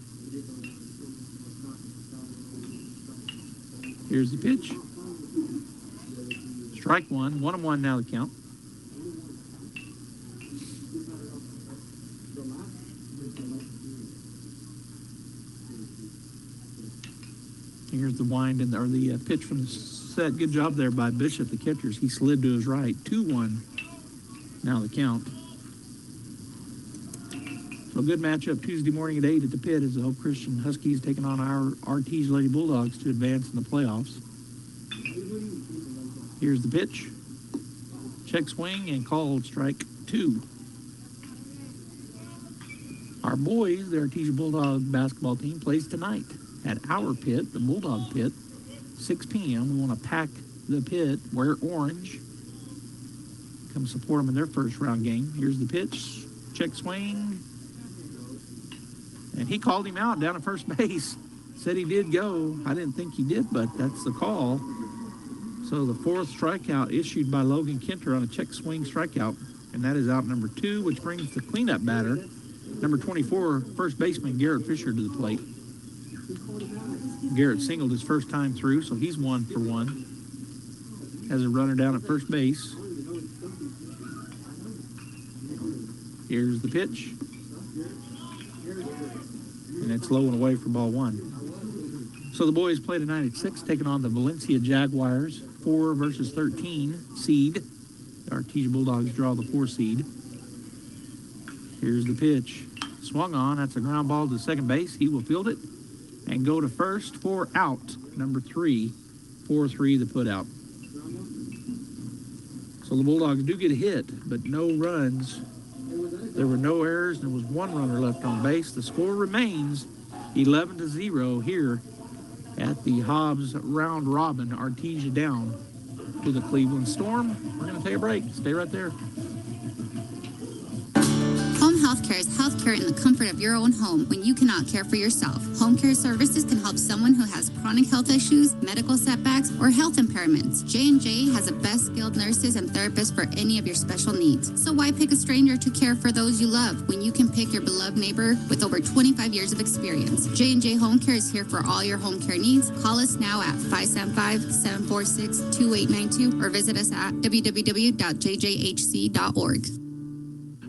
Here's the pitch. Strike 1. 1-1 now the count. Here's the wind and or the pitch from the set. Good job there by Bishop, the catchers. He slid to his right. 2-1 now the count. So a good matchup Tuesday morning at 8 at the Pit as the Hope Christian Huskies taking on our Artesia Lady Bulldogs to advance in the playoffs. Here's the pitch. Check swing and called strike 2. Our boys, the Artesia Bulldog basketball team, plays tonight at our pit, the Bulldog Pit, 6 p.m. We want to pack the pit, wear orange, come support them in their first round game. Here's the pitch, check swing, and he called him out down at first base. Said he did go. I didn't think he did, but that's the call. So the 4th strikeout issued by Logan Kinter on a check swing strikeout, and that is out number 2, which brings the cleanup batter, number 24, first baseman Garrett Fisher, to the plate. Garrett singled his first time through, so he's 1 for 1. Has a runner down at first base. Here's the pitch. And it's low and away for ball 1. So the boys play tonight at 6, taking on the Valencia Jaguars, 4 versus 13 seed. The Artesia Bulldogs draw the 4 seed. Here's the pitch. Swung on. That's a ground ball to second base. He will field it and go to first for out. Number 3. 4-3 the put out. So the Bulldogs do get a hit, but no runs. There were no errors. There was 1 runner left on base. The score remains 11-0 here at the Hobbs round robin. Artesia down to the Cleveland Storm. We're going to take a break. Stay right there. Home healthcare is healthcare in the comfort of your own home when you cannot care for yourself. Home care services can help someone who has chronic health issues, medical setbacks, or health impairments. J&J has the best skilled nurses and therapists for any of your special needs. So why pick a stranger to care for those you love when you can pick your beloved neighbor with over 25 years of experience? J&J Home Care is here for all your home care needs. Call us now at 575-746-2892 or visit us at www.jjhc.org.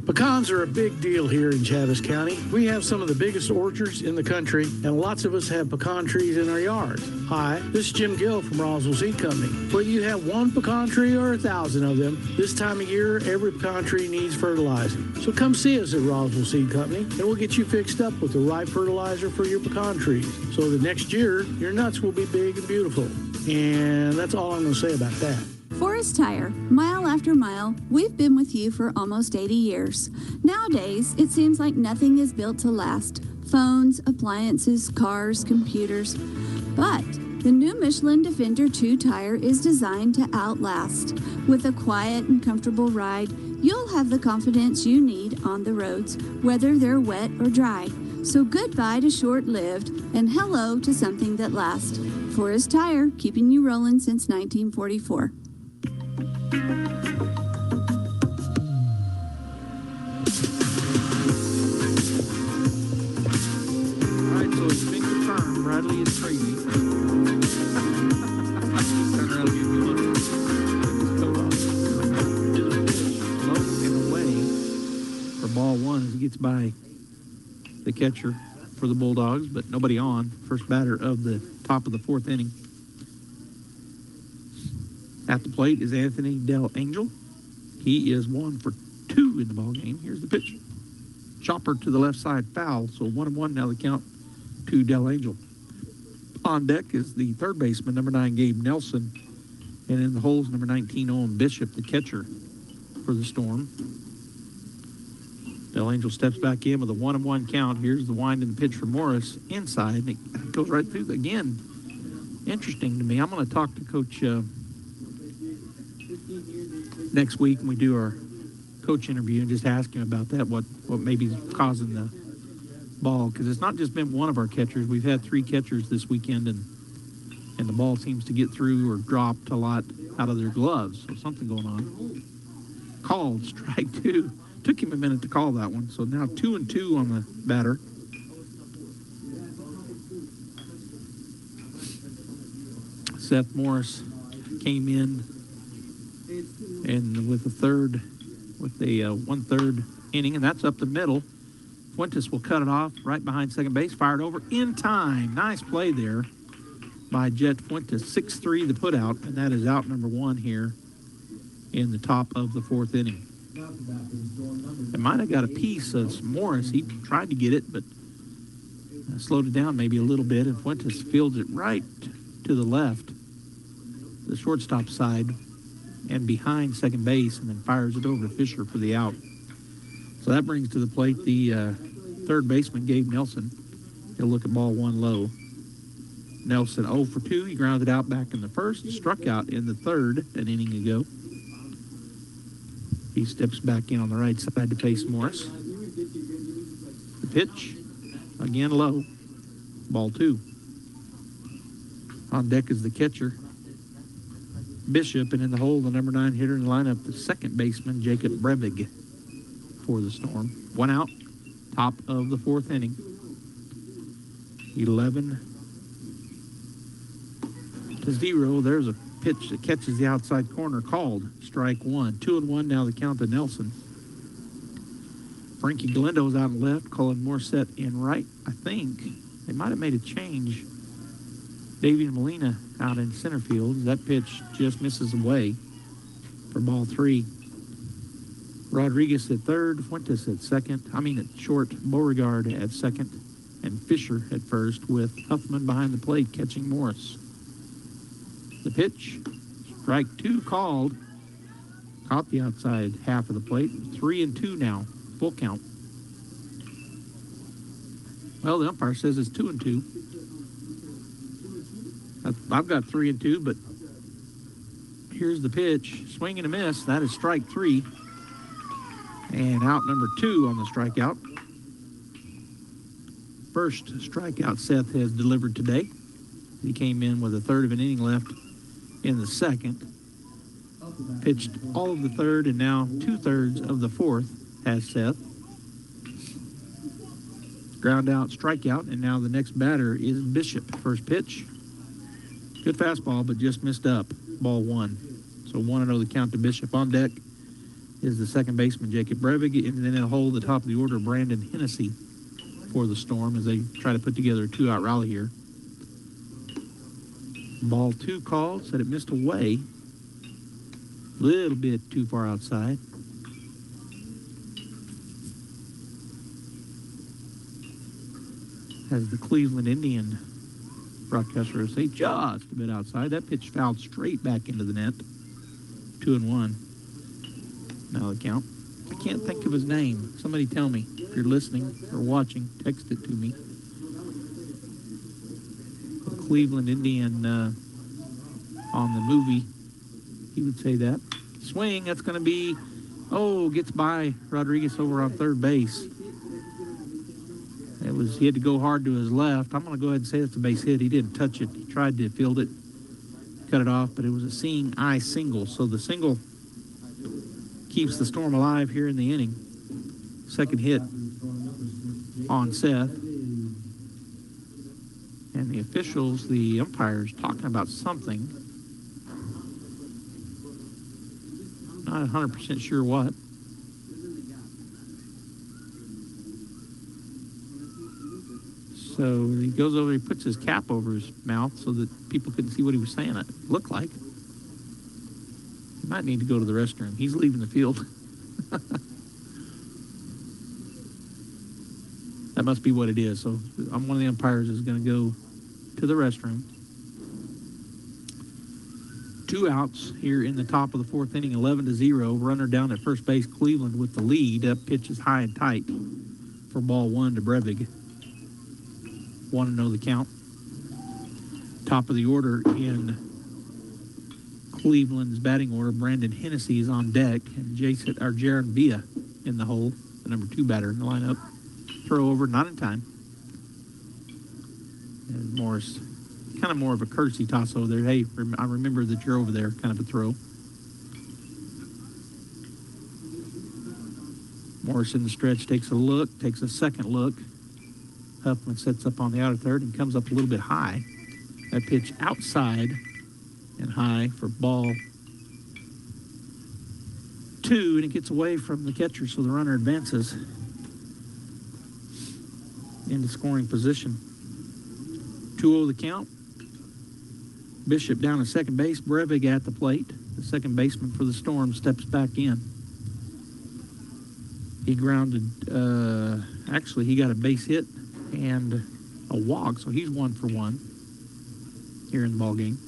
Pecans are a big deal here in Chaves County. We have some of the biggest orchards in the country, and lots of us have pecan trees in our yards. Hi, this is Jim Gill from Roswell Seed Company. Whether you have 1 pecan tree or 1,000 of them, this time of year, every pecan tree needs fertilizer. So come see us at Roswell Seed Company, and we'll get you fixed up with the right fertilizer for your pecan trees. So the next year, your nuts will be big and beautiful. And that's all I'm going to say about that. Forest Tire, mile after mile, we've been with you for almost 80 years. Nowadays, it seems like nothing is built to last. Phones, appliances, cars, computers. But the new Michelin Defender 2 tire is designed to outlast. With a quiet and comfortable ride, you'll have the confidence you need on the roads, whether they're wet or dry. So goodbye to short-lived and hello to something that lasts. Forest Tire, keeping you rolling since 1944. All right, so it's been confirmed. Bradley is crazy. Turn around and give me a look. Low and away for ball 1 as he gets by the catcher for the Bulldogs, but nobody on. First batter of the top of the 4th inning. At the plate is Anthony Del Angel. He is 1 for 2 in the ball game. Here's the pitch. Chopper to the left side, foul. So 1-1 now the count to Del Angel. On deck is the 3rd baseman, number 9, Gabe Nelson. And in the holes, number 19, Owen Bishop, the catcher for the Storm. Del Angel steps back in with a 1-1 count. Here's the wind and the pitch for Morris inside. And it goes right through. Again, interesting to me. I'm going to talk to Coach next week when we do our coach interview and just ask him about that, what maybe is causing the ball, because it's not just been one of our catchers. We've had 3 catchers this weekend, and the ball seems to get through or dropped a lot out of their gloves. So something going on. Called strike 2. Took him a minute to call that one. So now 2-2 on the batter. Seth Morris came in and with a 1/3 inning, and that's up the middle. Fuentes will cut it off right behind second base, fired over in time. Nice play there by Jet Fuentes. 6-3 the put out, and that is out number 1 here in the top of the 4th inning. They might have got a piece of Morris. He tried to get it, but slowed it down maybe a little bit, and Fuentes fields it right to the left, the shortstop side, and behind second base, and then fires it over to Fisher for the out. So that brings to the plate the third baseman, Gabe Nelson. He'll look at ball one low. Nelson 0 for 2. He grounded out back in the first, struck out in the third an inning ago. He steps back in on the right side to face Morris. The pitch, again low, ball 2. On deck is the catcher, Bishop, and in the hole, the number 9 hitter in the lineup, the second baseman, Jacob Brevig, for the Storm. One out, top of the fourth inning. 11-0. There's a pitch that catches the outside corner, called strike one. 2-1 now the count to Nelson. Frankie Galendo's out left, Colin Morissette in right. I think they might have made a change. Davian Molina out in center field. That pitch just misses away for ball 3. Rodriguez at third, Fuentes at short, Beauregard at second, and Fisher at first, with Huffman behind the plate catching Morris. The pitch, strike 2 called. Caught the outside half of the plate. 3-2 now, full count. Well, the umpire says it's 2-2. I've got 3-2, but here's the pitch. Swing and a miss. That is strike 3. And out number 2 on the strikeout. First strikeout Seth has delivered today. He came in with a third of an inning left in the second. Pitched all of the third and now 2/3 of the fourth has Seth. Ground out, strikeout, and now the next batter is Bishop. First pitch. Good fastball, but just missed up. Ball 1. So 1-0 the count to Bishop. On deck is the second baseman, Jacob Brevig, and then they'll hold the top of the order, Brandon Hennessy, for the Storm as they try to put together a 2-out rally here. Ball 2 called, said it missed away. A little bit too far outside. As the Cleveland Indian broadcaster will say, just a bit outside. That pitch fouled straight back into the net. 2-1. Now the count. I can't think of his name. Somebody tell me. If you're listening or watching, text it to me. The Cleveland Indian on the movie, he would say that. Swing, that's going to be, gets by Rodriguez over on third base. He had to go hard to his left. I'm going to go ahead and say it's a base hit. He didn't touch it. He tried to field it, cut it off, but it was a seeing eye single. So the single keeps the Storm alive here in the inning. Second hit on Seth. And the officials, the umpires, talking about something. Not 100% sure what. So he goes over, he puts his cap over his mouth so that people couldn't see what he was saying. It looked like. He might need to go to the restroom. He's leaving the field. That must be what it is. So one of the umpires is going to go to the restroom. 2 outs here in the top of the fourth inning, 11-0. Runner down at first base, Cleveland with the lead. That pitch is high and tight for ball 1 to Brevig. 1-0 the count. Top of the order in Cleveland's batting order, Brandon Hennessy is on deck, and Jaron Villa in the hole, the number 2 batter in the lineup. Throw over, not in time. And Morris, kind of more of a courtesy toss over there. Hey, I remember that you're over there, kind of a throw. Morris in the stretch takes a look, takes a second look. Huffman sets up on the outer third and comes up a little bit high. That pitch outside and high for ball 2, and it gets away from the catcher, so the runner advances into scoring position. 2-0 the count. Bishop down at second base, Brevig at the plate. The second baseman for the Storm steps back in. He grounded, actually, he got a base hit and a walk, so he's 1 for 1 here in the ball game.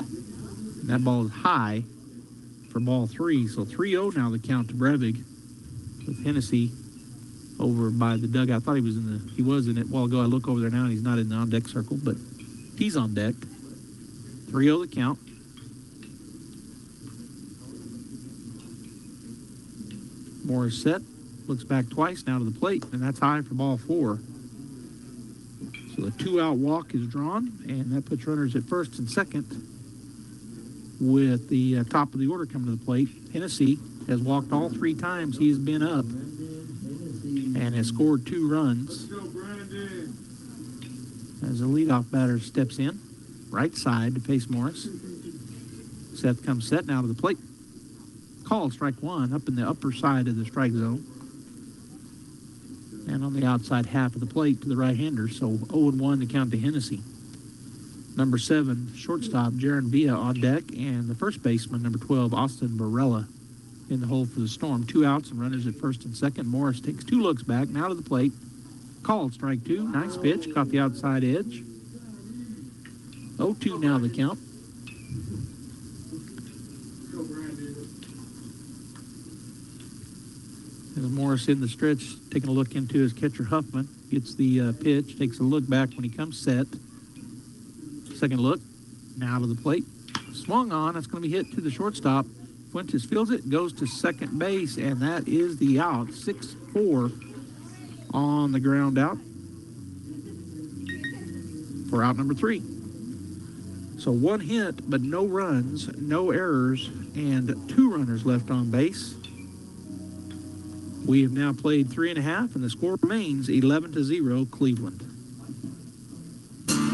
And that ball is high for ball 3, so 3-0 now the count to Brevig with Hennessy over by the dugout. I thought he was in it a while ago. I look over there now and he's not in the on-deck circle, but he's on deck. 3-0 the count. Morris set, looks back twice now to the plate, and that's high for ball 4. So the 2-out walk is drawn, and that puts runners at first and second with the top of the order coming to the plate. Hennessy has walked all 3 times he has been up and has scored 2 runs. As the leadoff batter steps in, right side to face Morris. Seth comes set now to the plate. Called strike 1 up in the upper side of the strike zone. And on the outside half of the plate to the right-hander, so 0-1 to count to Hennessy. Number 7, shortstop Jaron Villa on deck, and the first baseman, number 12, Austin Barella, in the hole for the Storm. 2 outs and runners at first and second. Morris takes 2 looks back, now to the plate. Called strike 2, nice pitch, caught the outside edge. 0-2 now the count. As Morris in the stretch, taking a look into his catcher Huffman, gets the pitch, takes a look back when he comes set. Second look, now to the plate. Swung on, that's going to be hit to the shortstop. Fuentes fields it, goes to second base, and that is the out. 6-4 on the ground out for out number 3. So 1 hit, but no runs, no errors, and 2 runners left on base. We have now played 3.5, and the score remains 11-0 Cleveland.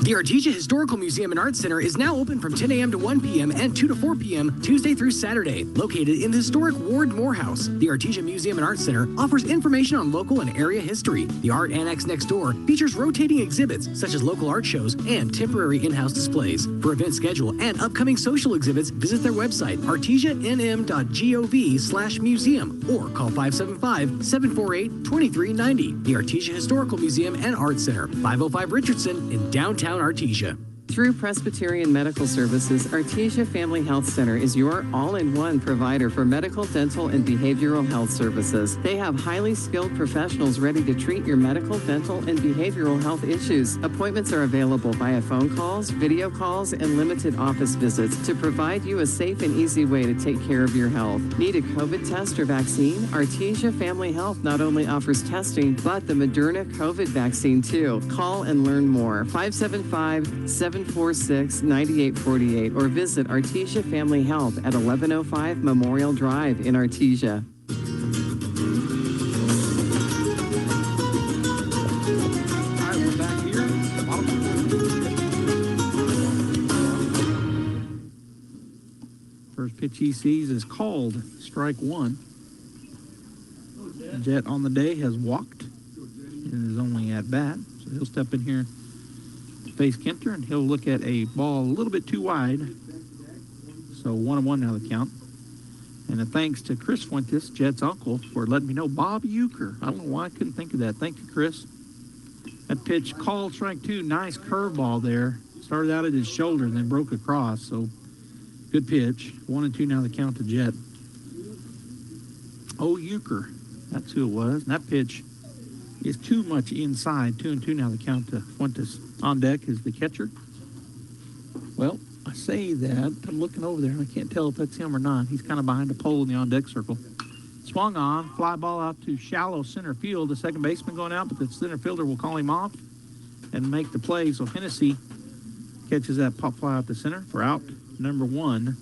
The Artesia Historical Museum and Art Center is now open from 10 a.m. to 1 p.m. and 2 to 4 p.m. Tuesday through Saturday. Located in the historic Ward Morehouse, the Artesia Museum and Art Center offers information on local and area history. The art annex next door features rotating exhibits such as local art shows and temporary in-house displays. For event schedule and upcoming social exhibits, visit their website, artesianm.gov/museum, or call 575-748-2390. The Artesia Historical Museum and Art Center, 505 Richardson in downtown Artesia. Through Presbyterian Medical Services, Artesia Family Health Center is your all-in-one provider for medical, dental, and behavioral health services. They have highly skilled professionals ready to treat your medical, dental, and behavioral health issues. Appointments are available via phone calls, video calls, and limited office visits to provide you a safe and easy way to take care of your health. Need a COVID test or vaccine? Artesia Family Health not only offers testing, but the Moderna COVID vaccine too. Call and learn more. 575-746-9848 or visit Artesia Family Health at 1105 Memorial Drive in Artesia. All right, we're back here. First pitch he sees is called strike 1. Jet on the day has walked and is only at bat, so he'll step in here face Kenter, and he'll look at a ball a little bit too wide. So 1-1 now the count. And a thanks to Chris Fuentes, Jet's uncle, for letting me know. Bob Euchre. I don't know why I couldn't think of that. Thank you, Chris. That pitch called strike 2. Nice curveball there. Started out at his shoulder and then broke across. So good pitch. 1-2 now the count to Jet. Oh, Euchre. That's who it was. And that pitch is too much inside. 2-2 now the count to Fuentes. On deck is the catcher. Well, I say that. I'm looking over there, and I can't tell if that's him or not. He's kind of behind a pole in the on-deck circle. Swung on. Fly ball out to shallow center field. The second baseman going out, but the center fielder will call him off and make the play. So Hennessy catches that pop fly out to center for out number 1.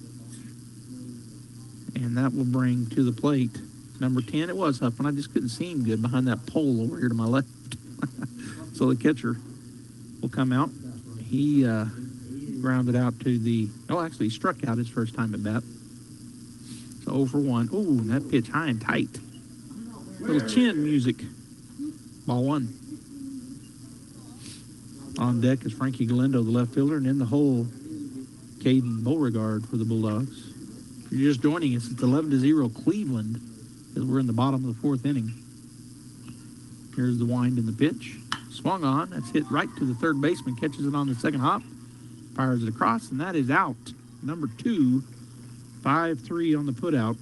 And that will bring to the plate number 10. It was Huffman. I just couldn't see him good behind that pole over here to my left. So the catcher will come out. He grounded out to the... Oh, actually, he struck out his first time at bat. So 0 for 1. Ooh, that pitch high and tight. Little chin music. Ball 1. On deck is Frankie Galindo, the left fielder, and in the hole, Caden Beauregard for the Bulldogs. If you're just joining us, it's 11-0 Cleveland as we're in the bottom of the 4th inning. Here's the wind and the pitch. Swung on. That's hit right to the third baseman. Catches it on the second hop. Fires it across, and that is out. Number 2, 5-3 on the putout,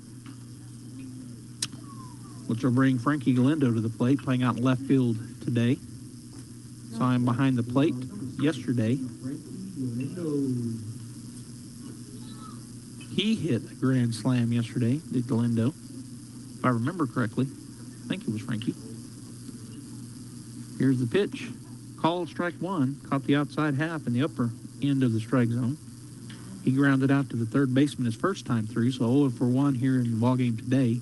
which will bring Frankie Galindo to the plate, playing out in left field today. Saw him behind the plate yesterday. He hit a grand slam yesterday, did Galindo. If I remember correctly, I think it was Frankie. Here's the pitch. Called strike 1. Caught the outside half in the upper end of the strike zone. He grounded out to the third baseman his first time through, so 0-for-1 here in the ballgame today.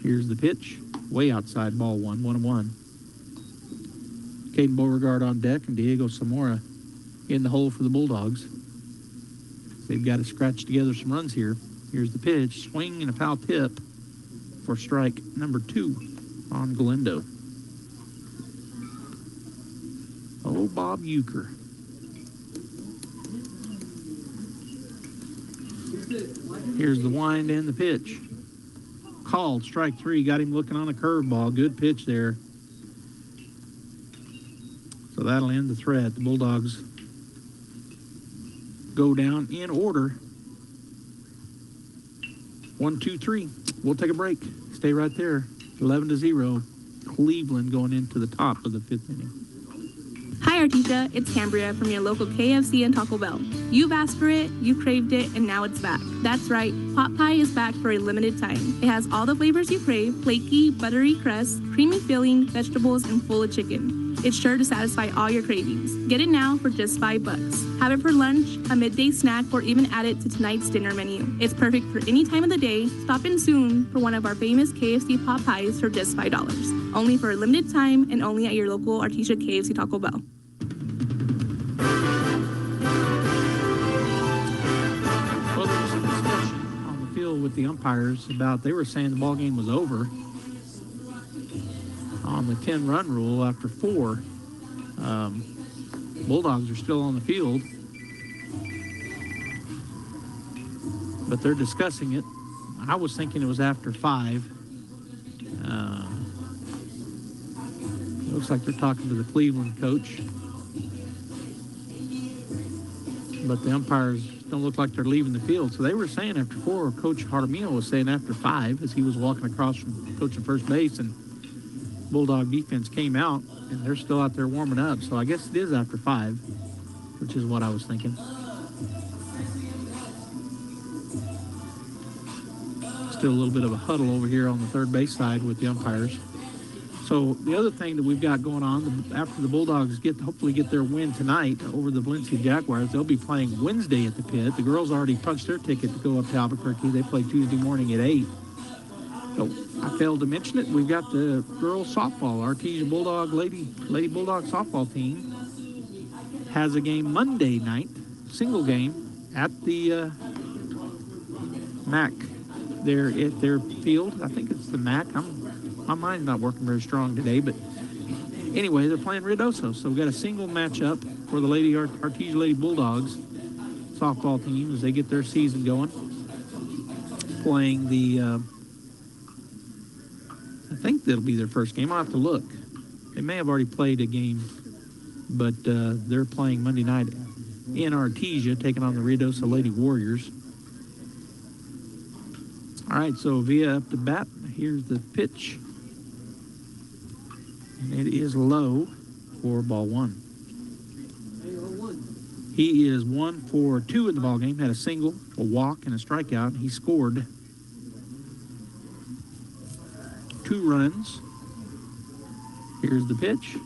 Here's the pitch. Way outside, ball 1, 1-1. Caden Beauregard on deck and Diego Zamora in the hole for the Bulldogs. They've got to scratch together some runs here. Here's the pitch. Swing and a foul tip for strike number 2 on Galindo. Oh, Bob Euchre. Here's the wind and the pitch. Called, strike 3. Got him looking on a curveball. Good pitch there. So that'll end the threat. The Bulldogs go down in order. 1, 2, 3. We'll take a break. Stay right there. 11-0. Cleveland going into the top of the 5th inning. Hi Artesia, it's Cambria from your local KFC and Taco Bell. You've asked for it, you craved it, and now it's back. That's right, pot pie is back for a limited time. It has all the flavors you crave: flaky, buttery crust, creamy filling, vegetables, and full of chicken. It's sure to satisfy all your cravings. Get it now for just $5. Have it for lunch, a midday snack, or even add it to tonight's dinner menu. It's perfect for any time of the day. Stop in soon for one of our famous KFC pot pies for just $5. Only for a limited time and only at your local Artesia KFC Taco Bell. Well, there was some discussion on the field with the umpires about, they were saying the ball game was over on the 10-run rule after 4. Bulldogs are still on the field, but they're discussing it. I was thinking it was after 5. It looks like they're talking to the Cleveland coach, but the umpires don't look like they're leaving the field. So they were saying after 4, Coach Jaramillo was saying after 5 as he was walking across from coaching first base, and Bulldog defense came out, and they're still out there warming up. So I guess it is after 5, which is what I was thinking. Still a little bit of a huddle over here on the third base side with the umpires. So the other thing that we've got going on, after the Bulldogs hopefully get their win tonight over the Valencia Jaguars, they'll be playing Wednesday at the Pit. The girls already punched their ticket to go up to Albuquerque. They play Tuesday morning at 8. So I failed to mention it. We've got the girls softball. Artesia Bulldog Lady Bulldog softball team has a game Monday night, single game, at the MAC there at their field. I think it's the MAC. My mind's not working very strong today, but anyway, they're playing Ruidoso. So we've got a single matchup for the Artesia Lady Bulldogs softball team as they get their season going. Playing the, I think that'll be their first game. I'll have to look. They may have already played a game, but they're playing Monday night in Artesia, taking on the Ruidoso Lady Warriors. All right, so Villa up to bat. Here's the pitch. And it is low for ball 1. He is 1 for 2 in the ball game. Had a single, a walk, and a strikeout. He scored 2 runs. Here's the pitch.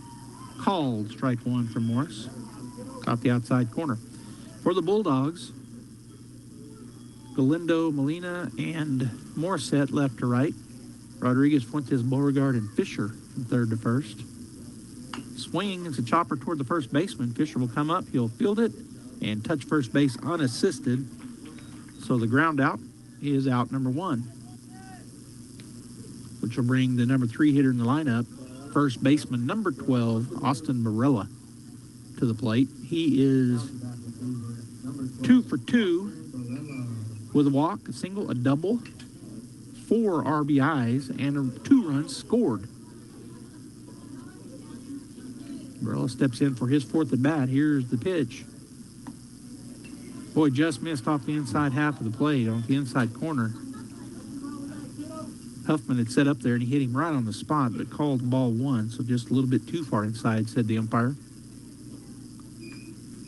Called, strike 1 from Morris. Caught the outside corner. For the Bulldogs, Galindo, Molina, and Morissette left to right. Rodriguez, Fuentes, Beauregard, and Fisher from third to first. Swing, it's a chopper toward the first baseman. Fisher will come up, he'll field it, and touch first base unassisted. So the ground out is out number 1, which will bring the number 3 hitter in the lineup, first baseman number 12, Austin Barella, to the plate. He is 2 for 2 with a walk, a single, a double, 4 RBIs, and 2 runs scored. Varela steps in for his fourth at bat. Here's the pitch. Boy, just missed off the inside half of the plate, off the inside corner. Huffman had set up there, and he hit him right on the spot, but called ball one, so just a little bit too far inside, said the umpire.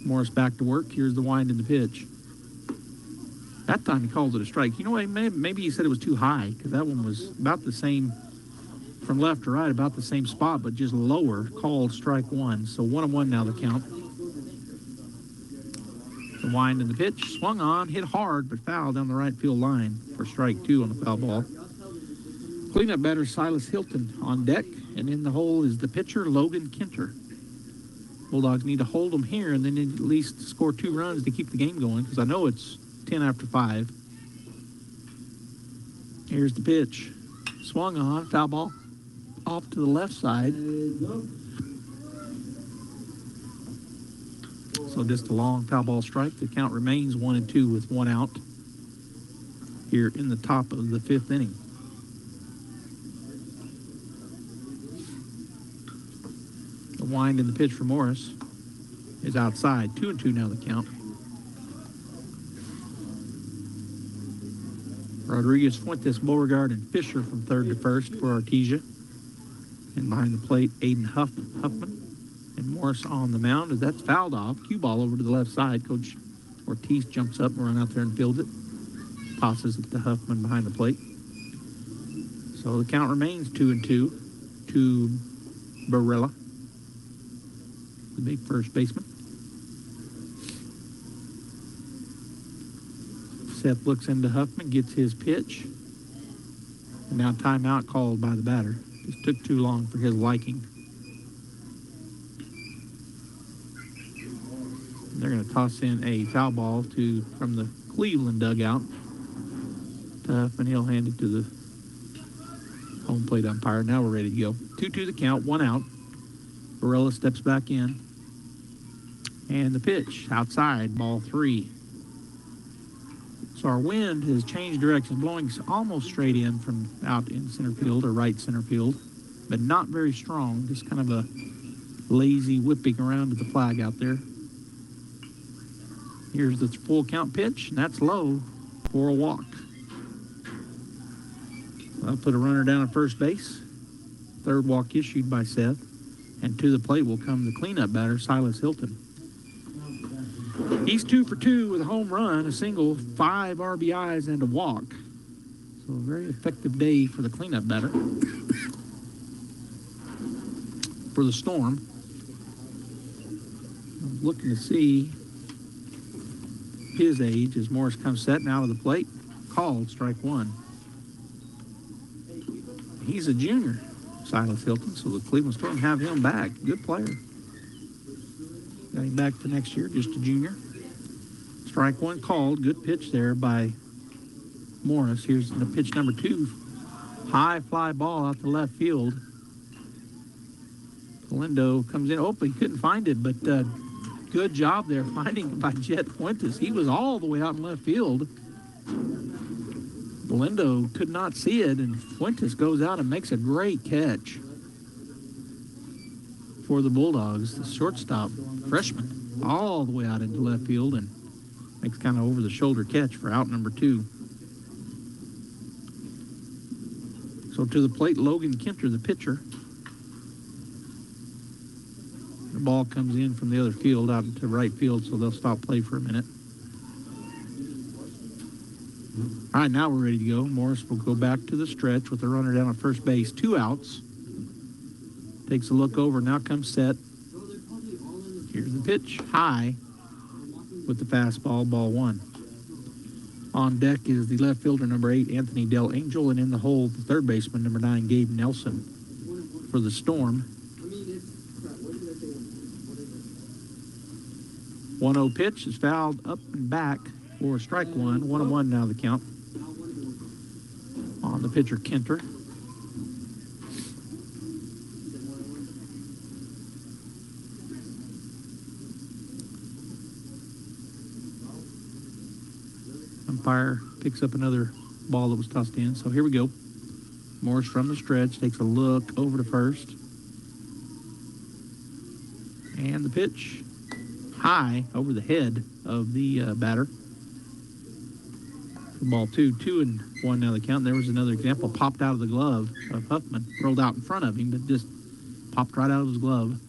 Morris back to work. Here's the wind and the pitch. That time he called it a strike. You know what? Maybe he said it was too high, because that one was about the same, from left to right, about the same spot, but just lower. Called strike one. So 1-1 now the count. The wind and the pitch. Swung on, hit hard, but fouled down the right field line for strike two on the foul ball. Cleanup batter Silas Hilton on deck, and in the hole is the pitcher Logan Kinter. Bulldogs need to hold them here and then at least score 2 runs to keep the game going, because I know it's 10 after 5. Here's the pitch. Swung on, foul ball off to the left side. So just a long foul ball strike. The count remains 1-2 with 1 out here in the top of the 5th inning. The wind and the pitch for Morris is outside. 2-2 now the count. Rodriguez, Fuentes, Beauregard, and Fisher from third to first for Artesia. And behind the plate, Aiden Huffman and Morris on the mound as that's fouled off. Cue ball over to the left side. Coach Ortiz jumps up and runs out there and fields it. Tosses it to Huffman behind the plate. So the count remains 2-2 to Barella, the big first baseman. Seth looks into Huffman, gets his pitch. And now timeout called by the batter. Just took too long for his liking. They're going to toss in a foul ball from the Cleveland dugout to Huffman. He'll hand it to the home plate umpire. Now we're ready to go. 2-2 the count, 1 out. Barella steps back in. And the pitch outside, ball 3. So our wind has changed direction, blowing almost straight in from out in center field or right center field, but not very strong, just kind of a lazy whipping around to the flag out there. Here's the full count pitch, and that's low for a walk. I'll put a runner down at first base. Third walk issued by Seth, and to the plate will come the cleanup batter, Silas Hilton. He's 2 for 2 with a home run, a single, 5 RBIs, and a walk. So a very effective day for the cleanup batter. For the Storm. I'm looking to see his age as Morris comes setting out of the plate. Called strike 1. He's a junior, Silas Hilton, so the Cleveland Storm have him back. Good player. Got him back for next year, just a junior. Strike 1 called. Good pitch there by Morris. Here's the pitch number 2. High fly ball out to left field. Galindo comes in. Oh, he couldn't find it, but good job there finding it by Jet Fuentes. He was all the way out in left field. Galindo could not see it, and Fuentes goes out and makes a great catch for the Bulldogs. The shortstop, freshman, all the way out into left field and makes kind of over-the-shoulder catch for out number 2. So to the plate, Logan Kinter, the pitcher. The ball comes in from the other field out into right field, so they'll stop play for a minute. All right, now we're ready to go. Morris will go back to the stretch with the runner down at first base. 2 outs. Takes a look over, now comes set. Here's the pitch, high with the fastball, ball 1. On deck is the left fielder, number 8, Anthony Del Angel, and in the hole, the third baseman, number 9, Gabe Nelson for the Storm. 1-0 pitch is fouled up and back for strike 1. 1-1 now the count on the pitcher, Kinter. Umpire picks up another ball that was tossed in. So here we go. Morris from the stretch takes a look over to first. And the pitch high over the head of the batter. Ball 2, 2-1 now the count. There was another example, popped out of the glove of Huffman, rolled out in front of him, but just popped right out of his glove.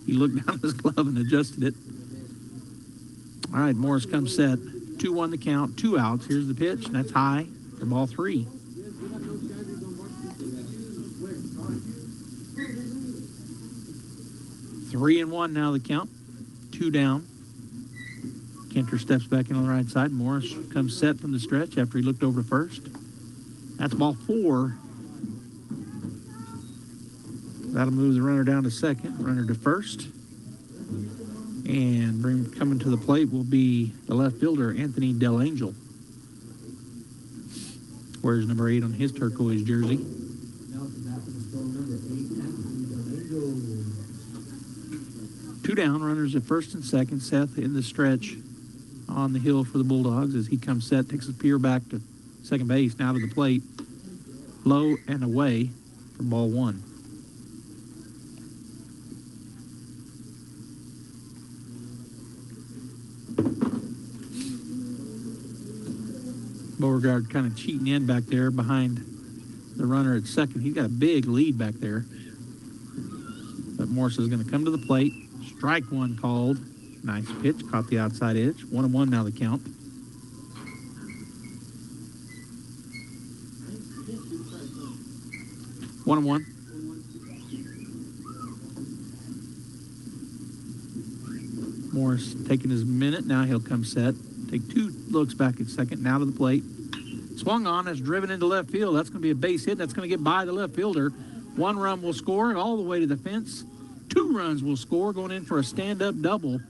He looked down at his glove and adjusted it. All right, Morris comes set. 2-1 the count, 2 outs. Here's the pitch, and that's high for ball 3. Three and 1 now the count, 2 down. Kenter steps back in on the right side. Morris comes set from the stretch after he looked over to first. That's ball 4. That'll move the runner down to second, runner to first. And coming to the plate will be the left fielder, Anthony Delangel. Wears number 8 on his turquoise jersey. Two down, runners at first and second. Seth in the stretch on the hill for the Bulldogs as he comes set, takes his peer back to second base, now to the plate. Low and away for ball 1. Beauregard kind of cheating in back there behind the runner at second. He's got a big lead back there. But Morris is going to come to the plate. Strike 1 called. Nice pitch, caught the outside edge. 1-1 now the count. One and 1. Morris taking his minute. Now he'll come set. Take 2 looks back at second. Now to the plate. Swung on. That's driven into left field. That's going to be a base hit. That's going to get by the left fielder. 1 run will score it all the way to the fence. 2 runs will score, going in for a stand-up double.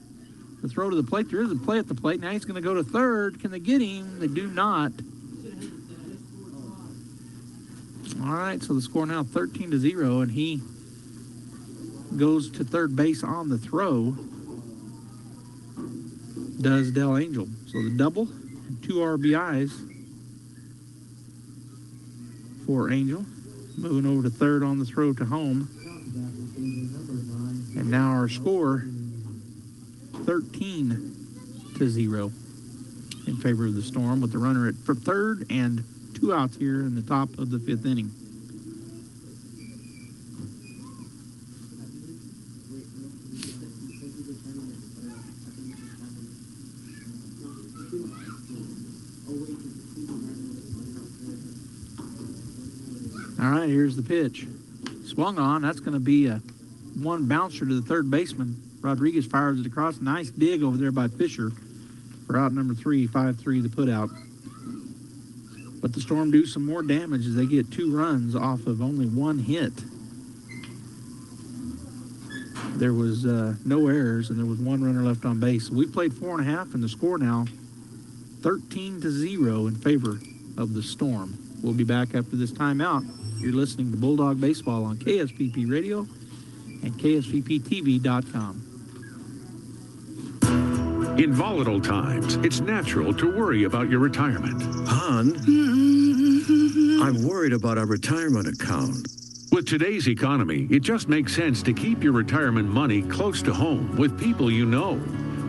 The throw to the plate. There is a play at the plate. Now he's going to go to third. Can they get him? They do not. All right, so the score now 13-0, and he goes to third base on the throw. Does Del Angel. So the double and 2 RBIs for Angel. Moving over to third on the throw to home. And now our score 13-0 in favor of the Storm, with the runner at for third and 2 outs here in the top of the 5th inning. All right, here's the pitch. Swung on. That's going to be a 1 bouncer to the third baseman. Rodriguez fires it across. Nice dig over there by Fisher for out number 3, 5-3, the put out. But the Storm do some more damage as they get 2 runs off of only 1 hit. There was no errors, and there was 1 runner left on base. So we played 4.5, and the score now 13-0 in favor of the Storm. We'll be back after this timeout. You're listening to Bulldog Baseball on KSVP Radio and KSVPTV.com. In volatile times, it's natural to worry about your retirement. Hon, I'm worried about our retirement account. With today's economy, it just makes sense to keep your retirement money close to home with people you know.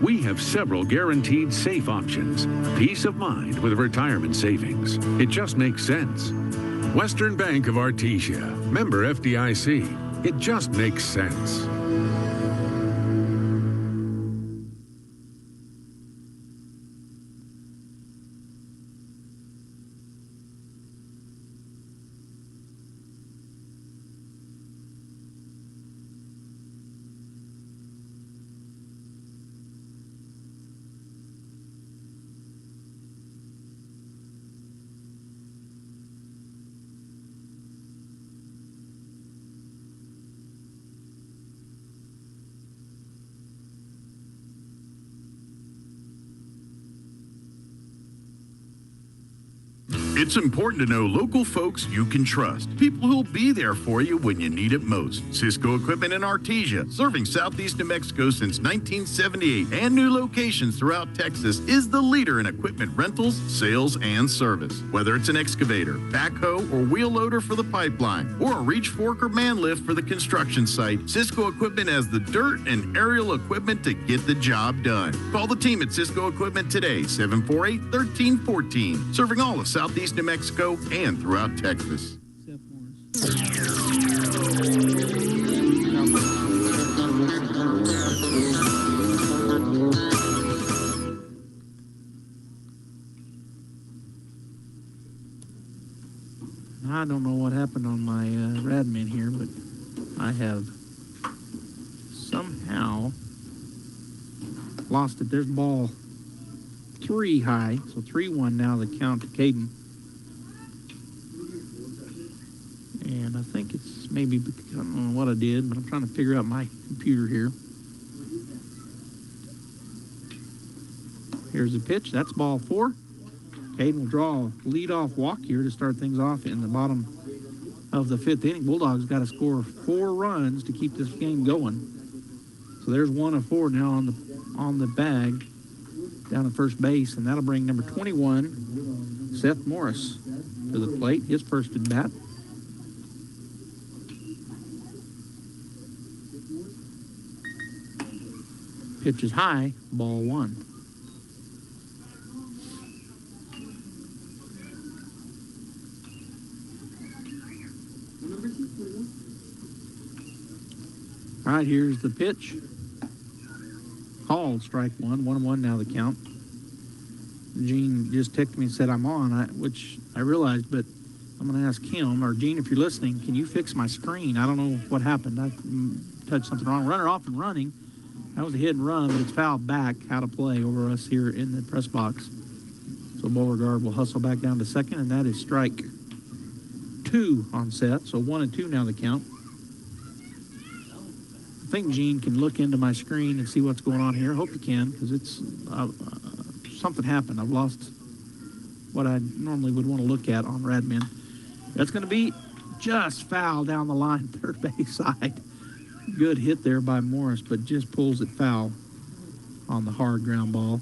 We have several guaranteed safe options. Peace of mind with retirement savings. It just makes sense. Western Bank of Artesia. Member FDIC. It just makes sense. It's important to know local folks you can trust. People who'll be there for you when you need it most. Cisco Equipment in Artesia, serving southeast New Mexico since 1978 and new locations throughout Texas, is the leader in equipment rentals, sales, and service. Whether it's an excavator, backhoe, or wheel loader for the pipeline, or a reach fork or man lift for the construction site, Cisco Equipment has the dirt and aerial equipment to get the job done. Call the team at Cisco Equipment today, 748-1314, serving all of southeast New Mexico and throughout Texas. I don't know what happened on my Radman here, but I have somehow lost it. There's ball 3 high, so 3-1 now the count to Caden. And I think it's maybe, I don't know what I did, but I'm trying to figure out my computer here. Here's the pitch. That's ball 4. Caden will draw a lead-off walk here to start things off in the bottom of the 5th inning. Bulldogs got to score 4 runs to keep this game going. So there's 1 of 4 now on the bag down at first base, and that'll bring number 21, Seth Morris, to the plate. His first at bat. Pitch is high, ball 1. All right, here's the pitch. Called strike 1, 1-1 now the count. Gene just texted me and said I'm on, which I realized, but I'm going to ask him, or Gene, if you're listening, can you fix my screen? I don't know what happened. I touched something wrong. Runner off and running. That was a hit and run, but it's fouled back out of play over us here in the press box. So Beauregard will hustle back down to second, and that is strike 2 on Seth. So 1-2 now the count. I think Gene can look into my screen and see what's going on here. I hope you can, because it's something happened. I've lost what I normally would want to look at on Radman. That's going to be just foul down the line, third base side. Good hit there by Morris, but just pulls it foul on the hard ground ball.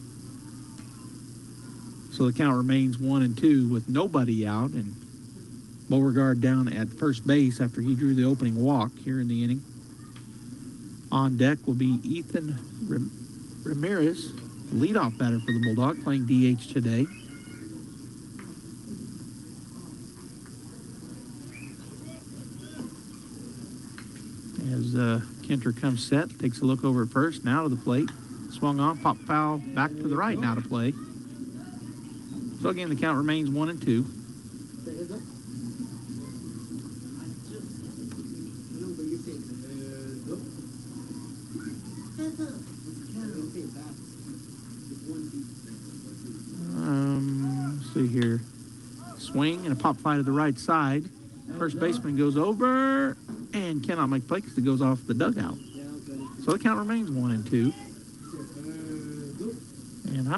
So the count remains 1-2 with nobody out, and Beauregard down at first base after he drew the opening walk here in the inning. On deck will be Ethan Ramirez, leadoff batter for the Bulldog, playing DH today. As Kenter comes set, takes a look over at first, now to the plate. Swung on, pop foul, back to the right, now to play. So again, the count remains 1-2. Let's see here. Swing and a pop fly to the right side. First baseman goes over and cannot make play because it goes off the dugout. So the count remains 1-2. And I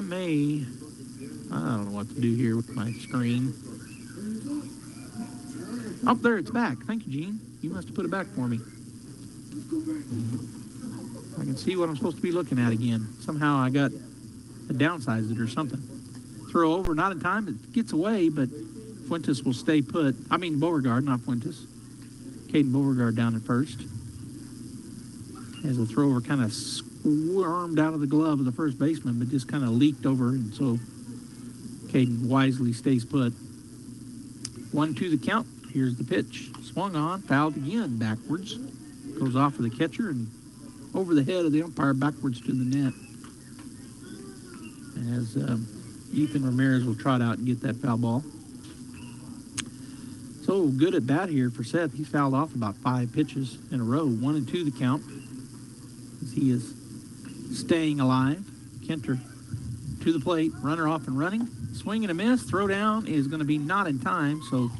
don't know what to do here with my screen. Oh, there, it's back. Thank you, Gene. You must have put it back for me. I can see what I'm supposed to be looking at again. Somehow I downsized it or something. Throw over, not in time. It gets away, but Fuentes will stay put. I mean Beauregard, not Fuentes. Caden Beauregard down at first. As the thrower kind of squirmed out of the glove of the first baseman, but just kind of leaked over, and so Caden wisely stays put. 1-2 the count. Here's the pitch. Swung on, fouled again, backwards. Goes off of the catcher and over the head of the umpire backwards to the net. As Ethan Ramirez will trot out and get that foul ball. So good at bat here for Seth. He's fouled off about 5 pitches in a row. 1-2 the count. As he is staying alive. Kenter to the plate. Runner off and running. Swing and a miss. Throw down is going to be not in time. So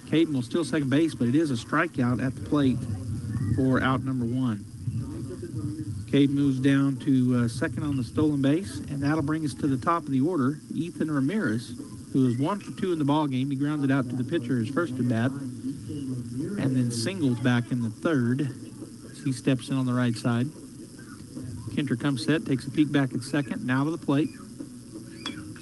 Caden will steal second base, but it is a strikeout at the plate for out number 1. Caden moves down to second on the stolen base, and that'll bring us to the top of the order. Ethan Ramirez who was 1 for 2 in the ball game. He grounded out to the pitcher his first at bat, and then singles back in the third. He steps in on the right side. Kinter comes set, takes a peek back at second, now to the plate.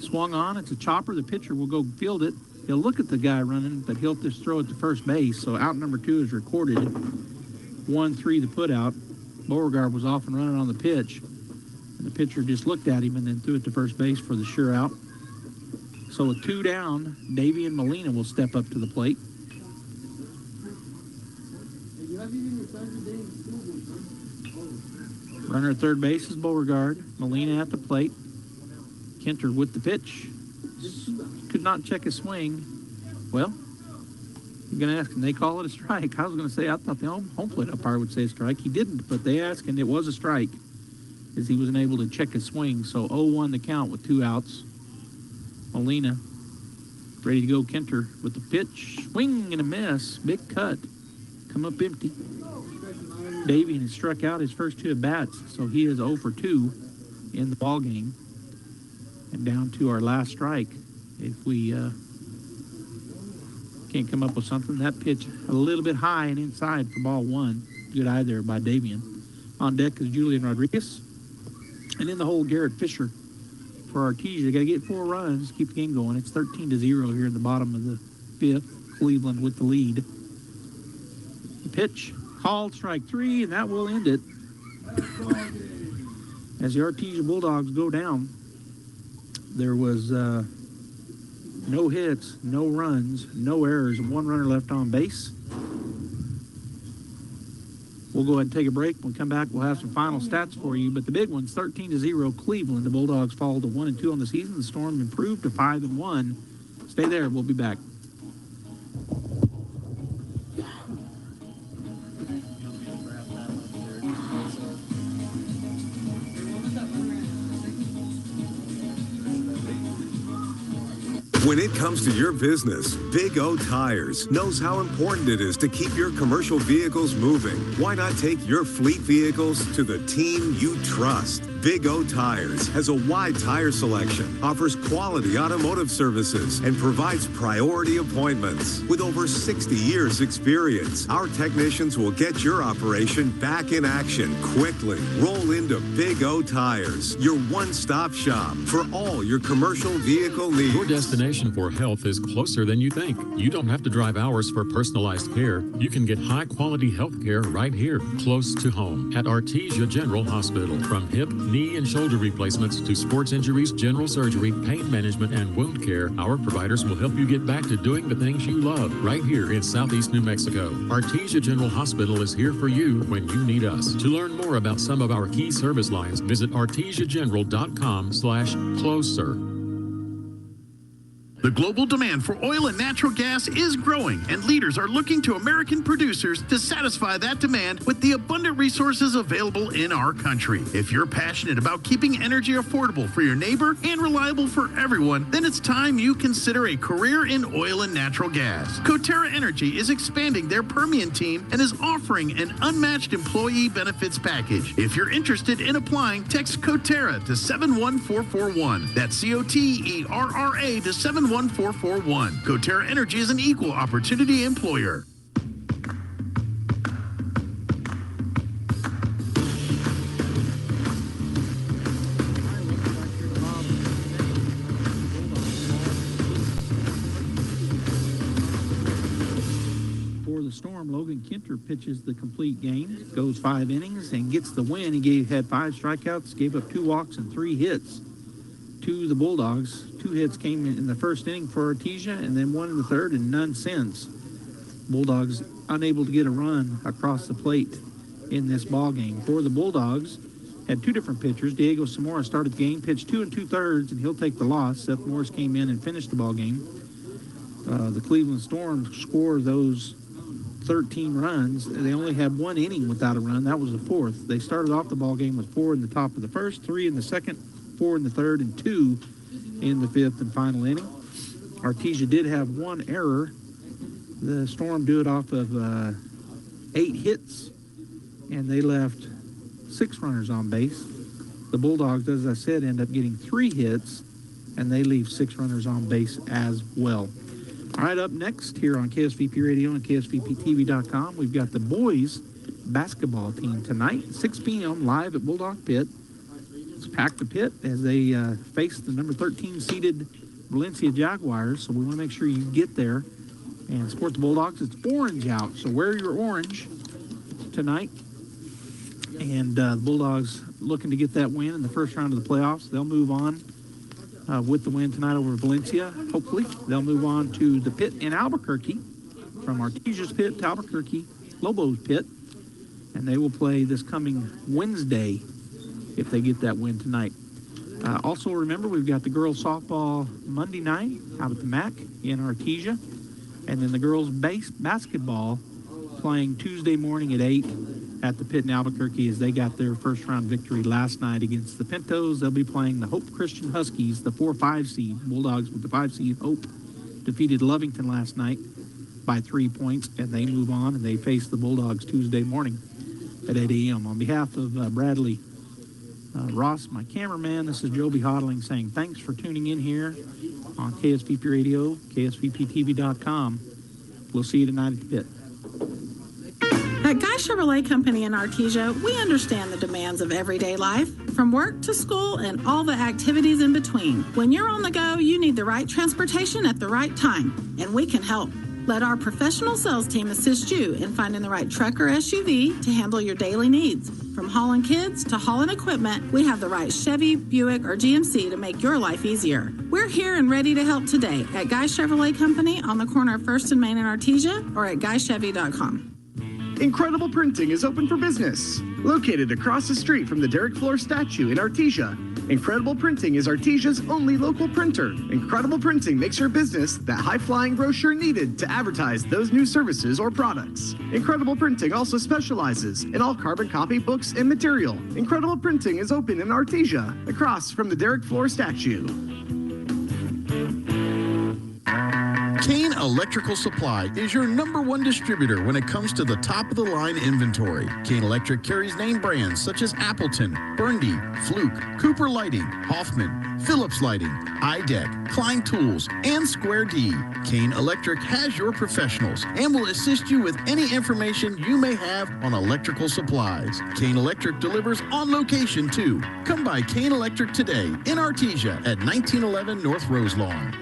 Swung on, it's a chopper. The pitcher will go field it. He'll look at the guy running, but he'll just throw it to first base. So out number 2 is recorded. 1-3 the put out. Beauregard was off and running on the pitch. And the pitcher just looked at him and then threw it to first base for the sure out. So with 2 down, Davey and Molina will step up to the plate. Runner at third base is Beauregard. Molina at the plate. Kinter with the pitch. Could not check his swing. Well, you're going to ask, can they call it a strike? I was going to say, I thought the home plate umpire would say a strike. He didn't, but they asked, and it was a strike, as he wasn't able to check his swing. So 0-1 the count with 2 outs. Molina ready to go. Kinter with the pitch. Swing and a miss. Big cut. Come up empty. Davey has struck out his first 2 at-bats, so he is 0 for 2 in the ball game. And down to our last strike. If we can't come up with something, that pitch a little bit high and inside for ball 1. Good eye there by Davian. On deck is Julian Rodriguez. And in the hole, Garrett Fisher for Artesia. Got to get 4 runs, keep the game going. It's 13-0 here in the bottom of the 5th. Cleveland with the lead. The pitch called, strike 3, and that will end it. As the Artesia Bulldogs go down, there was no hits, no runs, no errors, and 1 runner left on base. We'll go ahead and take a break. When we come back, we'll have some final stats for you. But the big one's 13-0 Cleveland. The Bulldogs fall to 1-2 on the season. The Storm improved to 5-1. Stay there. We'll be back. When it comes to your business, Big O Tires knows how important it is to keep your commercial vehicles moving. Why not take your fleet vehicles to the team you trust? Big O Tires has a wide tire selection, offers quality automotive services, and provides priority appointments. With over 60 years experience, our technicians will get your operation back in action quickly. Roll into Big O Tires, your one-stop shop for all your commercial vehicle needs. Your destination for health is closer than you think. You don't have to drive hours for personalized care. You can get high-quality health care right here, close to home, at Artesia General Hospital. From hip, knee, and shoulder replacements to sports injuries, general surgery, pain management, and wound care, our providers will help you get back to doing the things you love right here in Southeast New Mexico. Artesia General Hospital is here for you when you need us. To learn more about some of our key service lines, visit artesiageneral.com/closer. The global demand for oil and natural gas is growing, and leaders are looking to American producers to satisfy that demand with the abundant resources available in our country. If you're passionate about keeping energy affordable for your neighbor and reliable for everyone, then it's time you consider a career in oil and natural gas. Coterra Energy is expanding their Permian team and is offering an unmatched employee benefits package. If you're interested in applying, text Coterra to 71441. That's COTERRA to 71441. Coterra Energy is an equal opportunity employer. For the Storm, Logan Kinter pitches the complete game, goes 5 innings, and gets the win. He had 5 strikeouts, gave up 2 walks and 3 hits to the Bulldogs. 2 hits came in the first inning for Artesia, and then 1 in the third, and none since. Bulldogs unable to get a run across the plate in this ball game. For the Bulldogs, had 2 different pitchers. Diego Zamora started the game, pitched 2 2/3, and he'll take the loss. Seth Morris came in and finished the ball game. The Cleveland Storm scored those 13 runs. They only had 1 inning without a run. That was the 4th. They started off the ball game with 4 in the top of the first, 3 in the second, 4 in the third, and 2 in the 5th and final inning. Artesia did have 1 error. The Storm do it off of 8 hits, and they left 6 runners on base. The Bulldogs, as I said, end up getting 3 hits and they leave 6 runners on base as well. All right, up next here on KSVP Radio and KSVPTV.com, we've got the boys basketball team tonight, 6 p.m. live at Bulldog Pit. Let's pack the pit as they face the number 13 seeded Valencia Jaguars, so we want to make sure you get there and support the Bulldogs. It's orange out, so wear your orange tonight. And the Bulldogs looking to get that win in the first round of the playoffs. They'll move on with the win tonight over Valencia. Hopefully, they'll move on to the pit in Albuquerque, from Artesia's pit to Albuquerque, Lobo's pit. And they will play this coming Wednesday if they get that win tonight. Also, remember, we've got the girls softball Monday night out at the MAC in Artesia. And then the girls basketball playing Tuesday morning at 8 at the pit in Albuquerque as they got their first round victory last night against the Pintos. They'll be playing the Hope Christian Huskies, the 4-5 seed. Bulldogs with the 5 seed Hope defeated Lovington last night by 3 points, and they move on and they face the Bulldogs Tuesday morning at 8 a.m. On behalf of Bradley Ross, my cameraman, this is Joby Hodling saying thanks for tuning in here on KSVP Radio, KSVPTV.com. We'll see you tonight at the pit. At Guy Chevrolet Company in Artesia, we understand the demands of everyday life, from work to school and all the activities in between. When you're on the go, you need the right transportation at the right time, and we can help. Let our professional sales team assist you in finding the right truck or SUV to handle your daily needs. From hauling kids to hauling equipment, we have the right Chevy, Buick, or GMC to make your life easier. We're here and ready to help today at Guy Chevrolet Company on the corner of 1st and Main in Artesia or at GuyChevy.com. Incredible Printing is open for business. Located across the street from the Derek Floor statue in Artesia, Incredible Printing is Artesia's only local printer. Incredible Printing makes your business that high-flying brochure needed to advertise those new services or products. Incredible Printing also specializes in all carbon copy books and material. Incredible Printing is open in Artesia, across from the Derek Floor statue. Kane Electrical Supply is your #1 distributor when it comes to the top-of-the-line inventory. Kane Electric carries name brands such as Appleton, Burndy, Fluke, Cooper Lighting, Hoffman, Phillips Lighting, iDeck, Klein Tools, and Square D. Kane Electric has your professionals and will assist you with any information you may have on electrical supplies. Kane Electric delivers on location too. Come by Kane Electric today in Artesia at 1911 North Roselawn.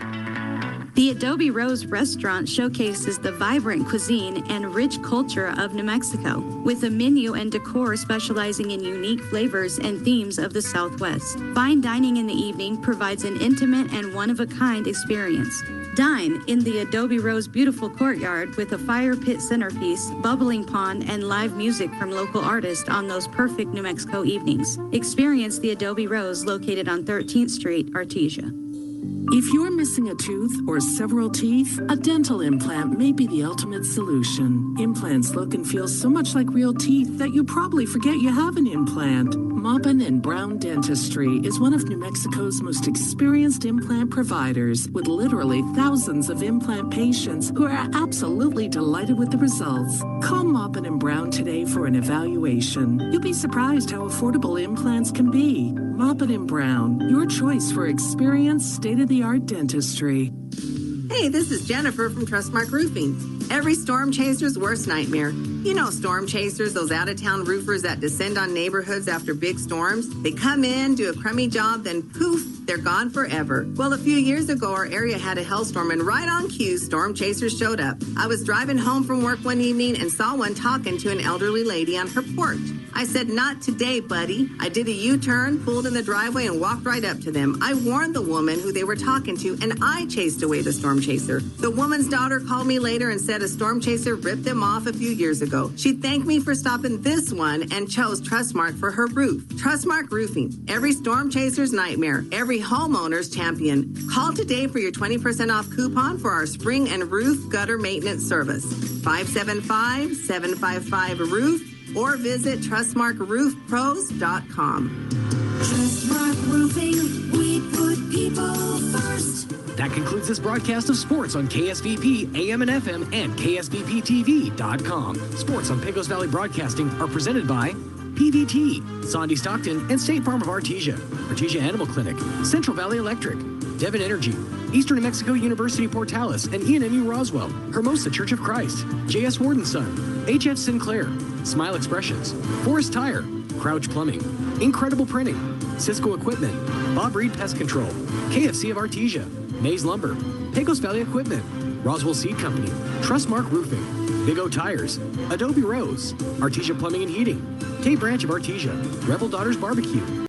The Adobe Rose restaurant showcases the vibrant cuisine and rich culture of New Mexico, with a menu and decor specializing in unique flavors and themes of the Southwest. Fine dining in the evening provides an intimate and one-of-a-kind experience. Dine in the Adobe Rose beautiful courtyard with a fire pit centerpiece, bubbling pond, and live music from local artists on those perfect New Mexico evenings. Experience the Adobe Rose located on 13th Street, Artesia. If you're missing a tooth or several teeth, a dental implant may be the ultimate solution. Implants look and feel so much like real teeth that you probably forget you have an implant. Maupin and Brown Dentistry is one of New Mexico's most experienced implant providers, with literally thousands of implant patients who are absolutely delighted with the results. Call Maupin and Brown today for an evaluation. You'll be surprised how affordable implants can be. Maupin and Brown, your choice for experienced, state-of-the-art dentistry. Hey, this is Jennifer from Trustmark Roofing. Every storm chaser's worst nightmare. You know storm chasers, those out-of-town roofers that descend on neighborhoods after big storms. They come in, do a crummy job, then poof, they're gone forever. Well, a few years ago, our area had a hailstorm, and right on cue, storm chasers showed up. I was driving home from work one evening and saw one talking to an elderly lady on her porch. I said, "Not today, buddy." I did a U-turn, pulled in the driveway, and walked right up to them. I warned the woman who they were talking to, and I chased away the storm chaser. The woman's daughter called me later and said a storm chaser ripped them off a few years ago. She thanked me for stopping this one and chose Trustmark for her roof. Trustmark Roofing, every storm chaser's nightmare, every homeowner's champion. Call today for your 20% off coupon for our spring and roof gutter maintenance service. 575-755-ROOF or visit TrustmarkRoofPros.com. Trustmark Roofing, we put people first. That concludes this broadcast of sports on KSVP, AM and FM, and KSVPTV.com. Sports on Pecos Valley Broadcasting are presented by PVT, Sandy Stockton, and State Farm of Artesia, Artesia Animal Clinic, Central Valley Electric, Devon Energy, Eastern New Mexico University Portales and ENMU Roswell, Hermosa Church of Christ, J.S. Ward & Son, HF Sinclair, Smile Expressions, Forest Tire, Crouch Plumbing, Incredible Printing, Cisco Equipment, Bob Reed Pest Control, KFC of Artesia, Maze Lumber, Pecos Valley Equipment, Roswell Seed Company, Trustmark Roofing, Big O Tires, Adobe Rose, Artesia Plumbing and Heating, Tate Branch of Artesia, Rebel Daughters Barbecue,